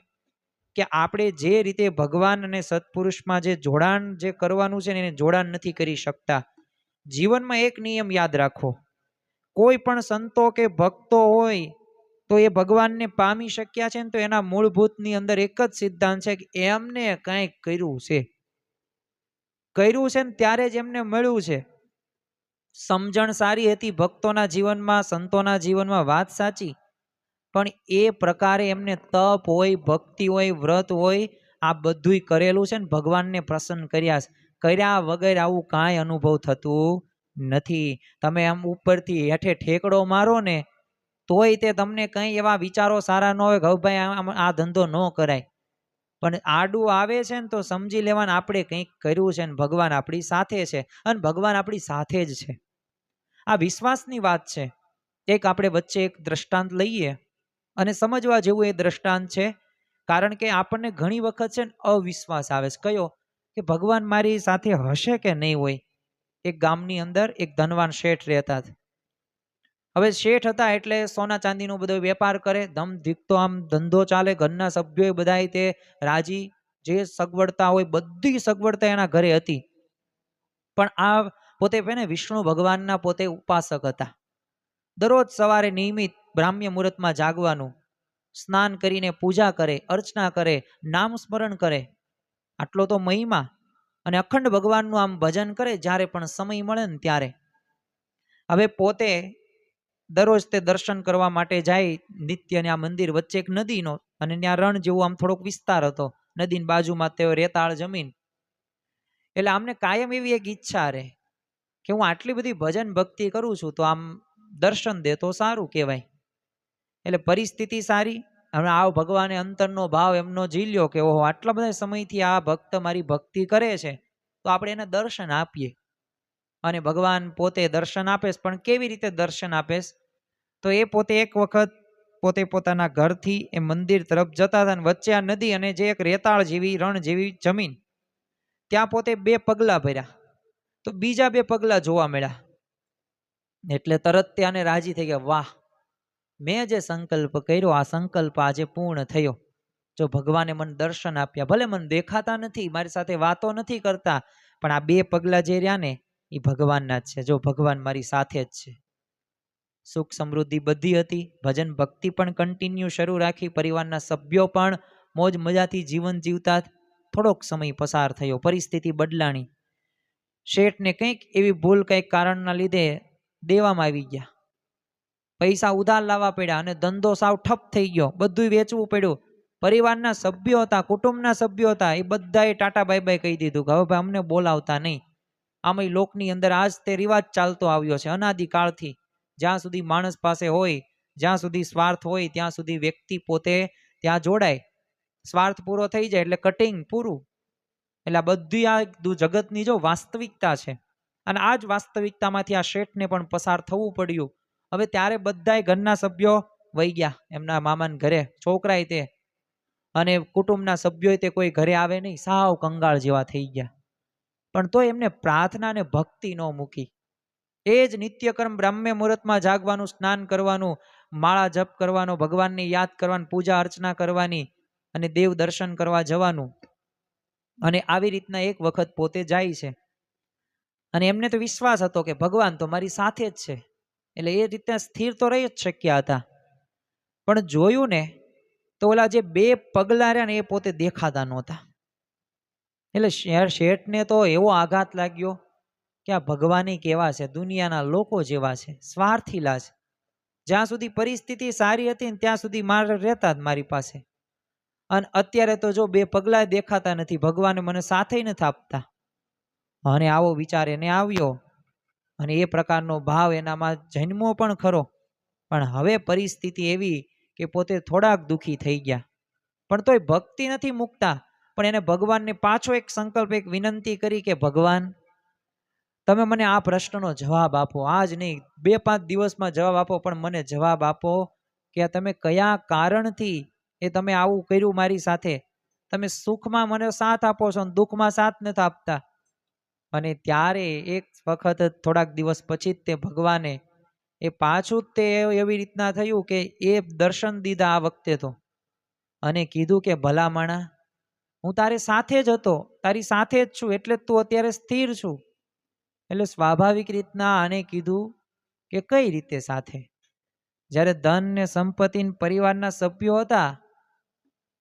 કે આપણે જે રીતે ભગવાન અને સત્પુરુષમાં જે જોડાણ જે કરવાનું છે ને એને જોડાણ નથી કરી શકતા. જીવનમાં એક નિયમ યાદ રાખો, કોઈ પણ સંતો કે ભક્તો હોય તો એ ભગવાનને પામી શક્યા છે ને તો એના મૂળભૂતની અંદર એક જ સિદ્ધાંત છે કે એમને કંઈક કર્યું છે ને ત્યારે જ એમને મળ્યું છે. સમજણ સારી હતી ભક્તોના જીવનમાં, સંતોના જીવનમાં, વાત સાચી, પણ એ પ્રકારે એમને તપ હોય, ભક્તિ હોય, વ્રત હોય, આ બધુંય કરેલું છે ને ભગવાનને પ્રસન્ન કર્યા વગર આવું કાંઈ અનુભવ થતું નથી. તમે આમ ઉપરથી હેઠે ઠેકડો મારો ને તોય તે તમને કંઈ એવા વિચારો સારા ન હોય કે હવે ભાઈ આ ધંધો ન કરાય, પણ આડું આવે છે ને તો સમજી લેવાનું આપણે કંઈક કર્યું છે ને ભગવાન આપણી સાથે છે, અને ભગવાન આપણી સાથે જ છે. આ વિશ્વાસની વાત છે. એક આપણે વચ્ચે એક દ્રષ્ટાંત લઈએ અને સમજવા જેવું એ દ્રષ્ટાંત છે, કારણ કે આપણને ઘણી વખત છે ને અવિશ્વાસ આવે છે. કયો? કે ભગવાન મારી સાથે હશે કે નહીં હોય. એક ગામની અંદર એક ધનવાન શેઠ રહેતા હતા. હવે શેઠ હતા એટલે સોના ચાંદીનો બધો વેપાર કરે, ધમ ધીકતો આમ ધંધો ચાલે, ઘરના સભ્યો બધા તે રાજી, જે સગવડતા હોય બધી સગવડતા એના ઘરે હતી. પણ આ પોતે ને વિષ્ણુ ભગવાનના પોતે ઉપાસક હતા. દરરોજ સવારે નિયમિત બ્રાહ્મ્ય મુહૂર્તમાં જાગવાનું, સ્નાન કરીને પૂજા કરે, અર્ચના કરે, નામ સ્મરણ કરે, આટલો તો મહિમા, અને અખંડ ભગવાનનું આમ ભજન કરે જ્યારે પણ સમય મળે ને ત્યારે. હવે પોતે દરરોજ તે દર્શન કરવા માટે જાય નિત્ય, ને આ મંદિર વચ્ચે એક નદીનો અને ત્યાં રણ જેવું આમ થોડોક વિસ્તાર હતો, નદીની બાજુમાં તેઓ રેતાળ જમીન. એટલે આમને કાયમ એવી એક ઈચ્છા રહે કે હું આટલી બધી ભજન ભક્તિ કરું છું તો આમ દર્શન દે તો સારું કહેવાય. એટલે પરિસ્થિતિ સારી, હવે આવ ભગવાને અંતરનો ભાવ એમનો ઝીલ્યો કે ઓહો આટલા બધા સમયથી આ ભક્ત મારી ભક્તિ કરે છે તો આપણે એને દર્શન આપીએ. અને ભગવાન પોતે દર્શન આપેશ, પણ કેવી રીતે દર્શન આપેશ? તો એ પોતે એક વખત પોતે પોતાના ઘરથી એ મંદિર તરફ જતા હતા, અને વચ્ચે આ નદી અને જે એક રેતાળ જેવી રણ જેવી જમીન, ત્યાં પોતે 2 પગલા ભર્યા તો બીજા 2 પગલા જોવા મળ્યા. એટલે તરત ત્યાંને રાજી થઈ ગયા, વાહ, મેં જે સંકલ્પ કર્યો આ સંકલ્પ આજે પૂર્ણ થયો. જો ભગવાને મને દર્શન આપ્યા, ભલે મને દેખાતા નથી, મારી સાથે વાતો નથી કરતા, પણ આ 2 પગલાં જે રહ્યા ને એ ભગવાનના જ છે. જો ભગવાન મારી સાથે જ છે. સુખ સમૃદ્ધિ બધી હતી, ભજન ભક્તિ પણ કન્ટિન્યુ શરૂ રાખી, પરિવારના સભ્યો પણ મોજ મજાથી જીવન જીવતા. થોડોક સમય પસાર થયો, પરિસ્થિતિ બદલાણી. શેઠને કંઈક એવી ભૂલ કંઈક કારણના લીધે દેવામાં આવી ગયા, પૈસા ઉધાર લાવવા પડ્યા અને ધંધો સાવ ઠપ થઈ ગયો, બધું વેચવું પડ્યું. પરિવારના સભ્યો હતા, કુટુંબના સભ્યો હતા, એ બધાએ ટાટા બાય બાય કહી દીધું કે હવે ભાઈ અમને બોલાવતા નહીં. આમાં લોકની અંદર આજ તે રિવાજ ચાલતો આવ્યો છે અનાદિકાળથી. જ્યાં સુધી માણસ પાસે હોય, જ્યાં સુધી સ્વાર્થ હોય, ત્યાં સુધી વ્યક્તિ પોતે ત્યાં જોડાય. સ્વાર્થ પૂરો થઈ જાય એટલે કટિંગ પૂરું. એટલે આ બધી આ જગતની જો વાસ્તવિકતા છે. અને આ જ વાસ્તવિકતામાંથી આ શેઠને પણ પસાર થવું પડ્યું. હવે ત્યારે બધાય ઘરના સભ્યો વહી ગયા એમના મામાના ઘરે, છોકરાય તે અને કુટુંબના સભ્યોય તે કોઈ ઘરે આવે નહીં, સાવ કંગાળ જેવા થઈ ગયા. પણ તો એમને પ્રાર્થના અને ભક્તિ ન મૂકી. એ જ નિત્યકર્મ બ્રાહ્મ્ય મુહૂર્તમાં જાગવાનું, સ્નાન કરવાનું, માળા જપ કરવાનો, ભગવાનને યાદ કરવાની, પૂજા અર્ચના કરવાની અને દેવ દર્શન કરવા જવાનું. અને આવી રીતના એક વખત પોતે જાય છે અને એમને તો વિશ્વાસ હતો કે ભગવાન તો મારી સાથે જ છે, એટલે એ રીતે સ્થિર તો રહી જ શક્યા હતા. પણ જોયું ને તો ઓલા જે 2 પગલા રહ્યા ને એ પોતે દેખાતા નહોતા. એટલે શેઠને તો એવો આઘાત લાગ્યો કે આ ભગવાન કેવા છે, દુનિયાના લોકો જેવા છે, સ્વાર્થીલા છે. જ્યાં સુધી પરિસ્થિતિ સારી હતી ને ત્યાં સુધી મારે રહેતા જ મારી પાસે, અને અત્યારે તો જો 2 પગલા દેખાતા નથી, ભગવાને મને સાથે નથી આપતા. અને આવો વિચાર એને આવ્યો અને એ પ્રકારનો ભાવ એનામાં જન્મો પણ ખરો. પણ હવે પરિસ્થિતિ એવી કે પોતે થોડાક દુઃખી થઈ ગયા, પણ તોય ભક્તિ નથી મૂકતા. પણ એને ભગવાનને પાછો એક સંકલ્પ, એક વિનંતી કરી કે ભગવાન તમે મને આ પ્રશ્નનો જવાબ આપો, આજ નહીં 2-5 દિવસમાં જવાબ આપો, પણ મને જવાબ આપો કે તમે કયા કારણથી એ તમે આવું કર્યું મારી સાથે. તમે સુખમાં મને સાથ આપો છો, દુઃખમાં સાથ નથી આપતા. અને ત્યારે એક વખત થોડાક દિવસ પછી જ તે ભગવાને એ પાછું જ તે એવી રીતના થયું કે એ દર્શન દીધા આ વખતે તો, અને કીધું કે ભલા માણા, હું તારી સાથે જ હતો, તારી સાથે જ છું, એટલે તું અત્યારે સ્થિર છું. એટલે સ્વાભાવિક રીતના આને કીધું કે કઈ રીતે સાથે? જ્યારે ધન ને સંપત્તિ પરિવારના સભ્યો હતા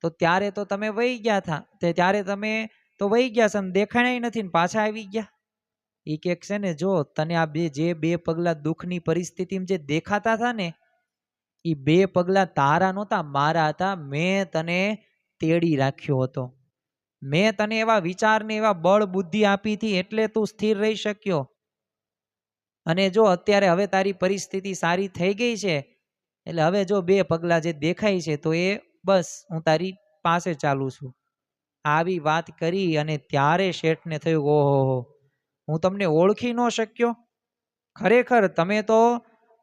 તો ત્યારે તો તમે વહી ગયા હતા, ત્યારે તમે તો વહી ગયા છો, દેખાણા નથી ને પાછા આવી ગયા. એ કે છે ને, જો તને આ જે 2 પગલા દુઃખની પરિસ્થિતિમાં જે દેખાતા હતા ને, એ 2 પગલા તારા નહોતા, મારા હતા. મેં તને તેડી રાખ્યો હતો, મેં તને એવા વિચારને એવા બળ બુદ્ધિ આપી હતી, એટલે તું સ્થિર રહી શક્યો. અને જો અત્યારે હવે તારી પરિસ્થિતિ સારી થઈ ગઈ છે, એટલે હવે જો 2 પગલા જે દેખાય છે તો એ બસ હું તારી પાસે ચાલું છું. આવી વાત કરી અને ત્યારે શેઠને થયું, ઓહો, હું તમને ઓળખી ન શક્યો. ખરેખર તમે તો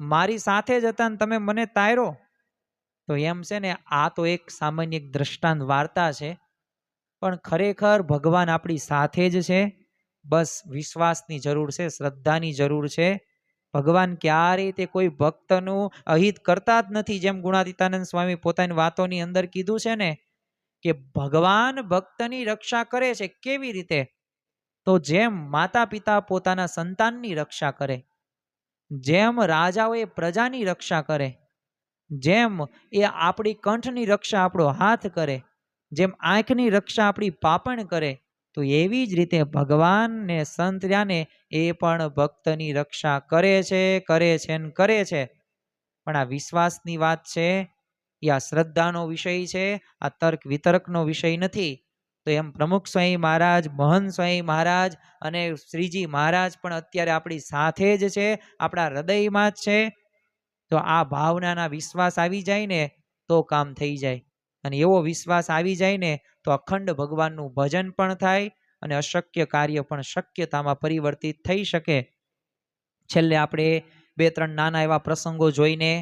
મારી સાથે જ હતા ને તમે મને તાર્યો. તો એમ છે ને, આ તો એક સામાન્ય એક દ્રષ્ટાંત વાર્તા છે, પણ ખરેખર ભગવાન આપણી સાથે જ છે. બસ વિશ્વાસની જરૂર છે, શ્રદ્ધાની જરૂર છે. ભગવાન ક્યારેય તે કોઈ ભક્તનું અહિત કરતા જ નથી. જેમ ગુણાતીતાનંદ સ્વામી પોતાની વાતોની અંદર કીધું છે ને કે ભગવાન ભક્તની રક્ષા કરે છે. કેવી રીતે? તો જેમ માતા પિતા પોતાના સંતાનની રક્ષા કરે, જેમ રાજાઓ એ પ્રજાની રક્ષા કરે, જેમ એ આપણી કંઠની રક્ષા આપણો હાથ કરે, જેમ આંખની રક્ષા આપણી પાપણ કરે, તો એવી જ રીતે ભગવાન ને સંત રહ્યા ને એ પણ ભક્તની રક્ષા કરે છે, કરે છે ને કરે છે. પણ આ વિશ્વાસની વાત છે, એ આ શ્રદ્ધાનો વિષય છે, આ તર્ક વિતર્કનો વિષય નથી. તો એમ પ્રમુખ સ્વામી મહારાજ, મહંત સ્વામી મહારાજ અને શ્રીજી મહારાજ પણ અત્યારે આપણી સાથે જ છે, આપણા હૃદયમાં જ છે. તો આ ભાવનાના વિશ્વાસ આવી જાય ને તો કામ થઈ જાય. અને એવો વિશ્વાસ આવી જાય ને તો અખંડ ભગવાનનું ભજન પણ થાય અને અશક્ય કાર્ય પણ શક્યતામાં પરિવર્તિત થઈ શકે. છેલ્લે આપણે 2-3 નાના એવા પ્રસંગો જોઈને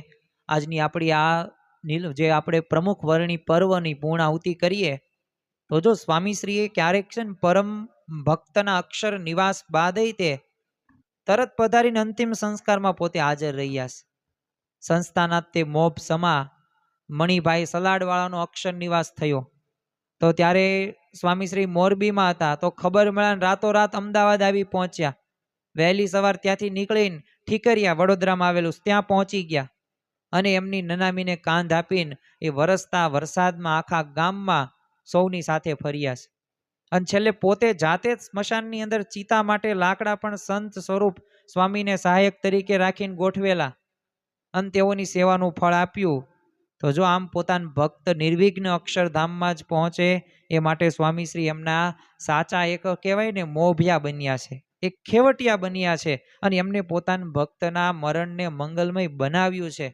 આજની આપણી આ જે આપણે પ્રમુખ વર્ણી પર્વની પૂર્ણાહુતિ કરીએ. તો જો સ્વામીશ્રીએ ક્યારેક છે ને પરમ ભક્તના અક્ષર નિવાસ બાદ તે તરત પધારીને અંતિમ સંસ્કારમાં પોતે હાજર રહ્યા છે. સંસ્થાના તે મોભ સમા મણિભાઈ સલાડવાળાનો અક્ષર નિવાસ થયો તો ત્યારે સ્વામીશ્રી મોરબીમાં હતા, તો ખબર મળ્યા રાતોરાત અમદાવાદ આવી પહોંચ્યા. વહેલી સવાર ત્યાંથી નીકળીને ઠીકરિયા વડોદરામાં આવેલું ત્યાં પહોંચી ગયા અને એમની નનામીને કાંધ આપીને એ વરસતા વરસાદમાં આખા ગામમાં સૌની સાથે ફર્યા છે. અને છેલ્લે પોતે જાતે જ સ્મશાનની અંદર ચિતા માટે લાકડા પણ સંત સ્વરૂપ સ્વામીને સહાયક તરીકે રાખીને ગોઠવેલા અને તેઓની સેવાનું ફળ આપ્યું. તો જો આમ પોતાના ભક્ત નિર્વિઘ્ન અક્ષરધામમાં જ પહોંચે એ માટે સ્વામીશ્રી એમના સાચા એક કહેવાય ને મોભિયા બન્યા છે, એક ખેવટિયા બન્યા છે અને એમને પોતાના ભક્તના મરણને મંગલમય બનાવ્યું છે.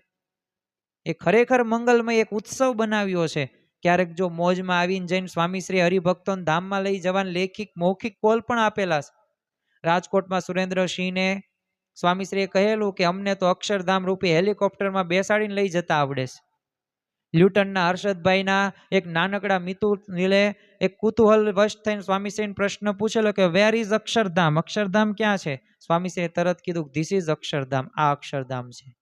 એ ખરેખર મંગલમય એક ઉત્સવ બનાવ્યો છે. ક્યારેક જો મોજમાં આવીને જઈને સ્વામીશ્રી હરિભક્તોને ધામમાં લઈ જવાના લેખિક મૌખિક કોલ પણ આપેલા છે. રાજકોટમાં સુરેન્દ્રસિંહને સ્વામીશ્રીએ કહેલું કે અમને તો અક્ષરધામ રૂપી હેલિકોપ્ટરમાં બેસાડીને લઈ જતા આવડે છે. લ્યુટનના હર્ષદભાઈના એક નાનકડા મિતુલે એક કુતૂહલ વશ થઈને સ્વામીશ્રીને પ્રશ્ન પૂછેલો કે વેર ઇઝ અક્ષરધામ, અક્ષરધામ ક્યાં છે? સ્વામીશ્રીએ તરત કીધું ધીસ ઇઝ અક્ષરધામ, આ અક્ષરધામ છે.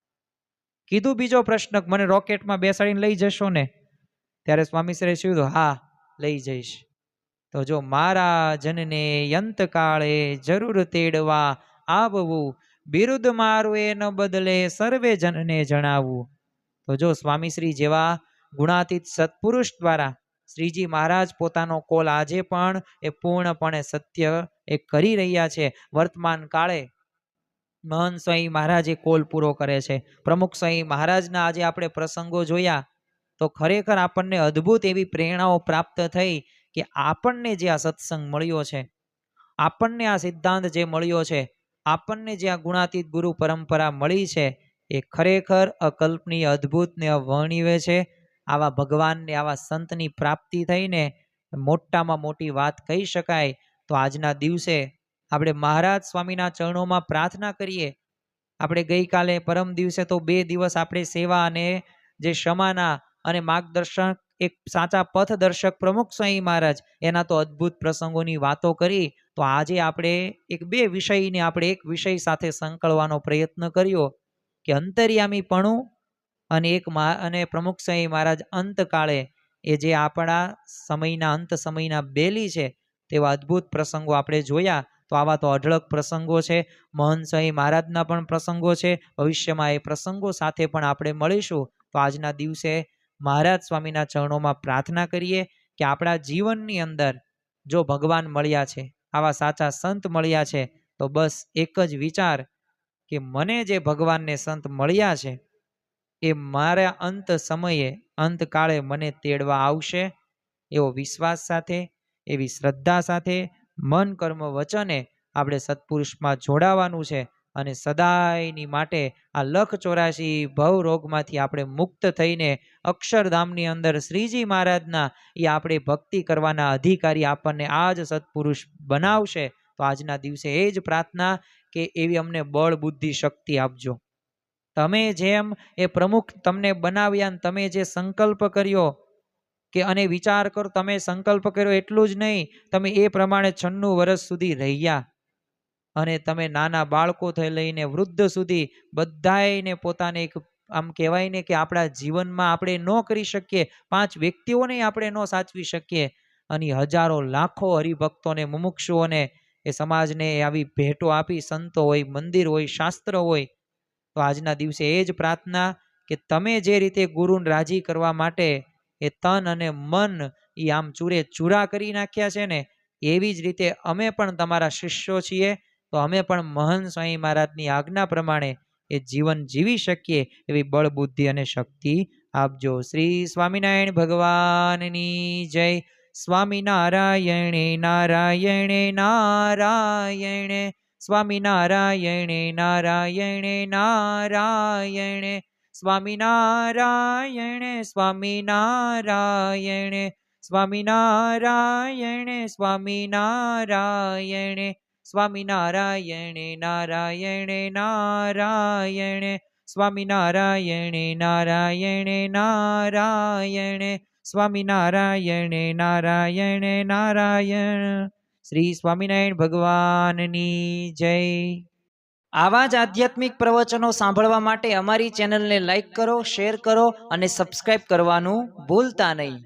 કીધું બીજો પ્રશ્ન, મને રોકેટમાં બેસાડીને લઈ જશો ને? ત્યારે સ્વામીશ્રીએ કીધું હા લઈ જઈશ. તો જો મારા જનને અંતકાળે જરૂર તેડવા આવવું, બિરુદ મારું એ ન બદલે સર્વે જનને જણાવવું. તો જો સ્વામીશ્રી જેવા ગુણાતીત સત્પુરુષ દ્વારા શ્રીજી મહારાજ પોતાનો કોલ આજે પણ એ પૂર્ણપણે સત્ય એ કરી રહ્યા છે. વર્તમાન કાળે મહંત સ્વામી મહારાજ એ કોલ પૂરો કરે છે. પ્રમુખ સ્વામી મહારાજના આજે આપણે પ્રસંગો જોયા તો ખરેખર આપણને અદ્ભુત એવી પ્રેરણાઓ પ્રાપ્ત થઈ કે આપણને જે આ સત્સંગ મળ્યો છે, આપણને આ સિદ્ધાંત જે મળ્યો છે, આપણને જે આ ગુણાતીત ગુરુ પરંપરા મળી છે એ ખરેખર અકલ્પનીય, અદ્ભુત ને અવર્ણનીય છે. આવા ભગવાનને, આવા સંતની પ્રાપ્તિ થઈને મોટામાં મોટી વાત કહી શકાય. તો આજના દિવસે આપણે મહારાજ સ્વામીના ચરણોમાં પ્રાર્થના કરીએ. આપણે ગઈકાલે પરમ દિવસે તો 2 દિવસ આપણે સેવા અને જે ક્ષમાના અને માર્ગદર્શન, એક સાચા પથદર્શક પ્રમુખ સ્વામી મહારાજ એના તો અદ્ભુત પ્રસંગોની વાતો કરી. તો આજે આપણે એક 2 વિષયને આપણે એક વિષય સાથે સંકળવાનો પ્રયત્ન કર્યો કે અંતર્યામીપણું અને પ્રમુખ સ્વામી મહારાજ અંતકાળે એ જે આપણા સમયના અંત સમયના બેલી છે તેવા અદ્ભુત પ્રસંગો આપણે જોયા. તો આવા તો અઢળક પ્રસંગો છે, મહંત સ્વામી મહારાજના પણ પ્રસંગો છે. ભવિષ્યમાં એ પ્રસંગો સાથે પણ આપણે મળીશું. તો આજના દિવસે મહારાજ સ્વામીના ચરણોમાં પ્રાર્થના કરીએ કે આપણા જીવનની અંદર જો ભગવાન મળ્યા છે, આવા સાચા સંત મળ્યા છે, તો બસ એક જ વિચાર કે મને જે ભગવાનને સંત મળ્યા છે એ મારા અંત સમયે, અંતકાળે મને તેડવા આવશે એવો વિશ્વાસ સાથે, એવી શ્રદ્ધા સાથે મન કર્મ વચને આપણે સત્પુરુષમાં જોડાવાનું છે અને સદાયની માટે આ 184 ભવ રોગમાંથી આપણે મુક્ત થઈને અક્ષરધામની અંદર શ્રીજી મહારાજના એ આપણે ભક્તિ કરવાના અધિકારી આપણને આ જ સત્પુરુષ બનાવશે. તો આજના દિવસે એ જ પ્રાર્થના કે એવી અમને બળ, બુદ્ધિ, શક્તિ આપજો. તમે જેમ એ પ્રમુખ તમને બનાવ્યા અને તમે જે સંકલ્પ કર્યો કે અને વિચાર કરો, તમે સંકલ્પ કર્યો એટલું જ નહીં, તમે એ પ્રમાણે 96 વર્ષ સુધી રહ્યા અને તમે નાના બાળકોથી લઈને વૃદ્ધ સુધી બધાયને પોતાને એક આમ કહેવાય ને કે આપણા જીવનમાં આપણે ન કરી શકીએ, 5 વ્યક્તિઓને આપણે ન સાચવી શકીએ અને હજારો લાખો હરિભક્તોને, મુમુક્ષુઓને એ સમાજને આવી ભેટો આપી. સંતો હોય, મંદિર હોય, શાસ્ત્ર હોય. તો આજના દિવસે એ જ પ્રાર્થના કે તમે જે રીતે ગુરુને રાજી કરવા માટે એ તન અને મન એ આમ ચૂરે ચૂરા કરી નાખ્યા છે ને, એવી જ રીતે અમે પણ તમારા શિષ્યો છીએ. તો અમે પણ મહંત સ્વામી મહારાજની આજ્ઞા પ્રમાણે એ જીવન જીવી શકીએ એવી બળ, બુદ્ધિ અને શક્તિ આપજો. શ્રી સ્વામિનારાયણ ભગવાનની જય. સ્વામિનારાયણે નારાયણે નારાયણે, સ્વામિનારાયણે નારાયણે નારાયણે, સ્વામિનારાયણે સ્વામિનારાયણે, સ્વામિનારાયણે સ્વામિનારાયણે, સ્વામિનારાયણે નારાયણે નારાયણે, સ્વામિનારાયણે નારાયણે નારાયણે, સ્વામિનારાયણે નારાયણે નારાયણ. શ્રી સ્વામિનારાયણ ભગવાનની જય. આવા જ આધ્યાત્મિક પ્રવચનો સાંભળવા માટે અમારી ચેનલને લાઈક કરો, શેર કરો અને સબસ્ક્રાઇબ કરવાનું ભૂલતા નહીં.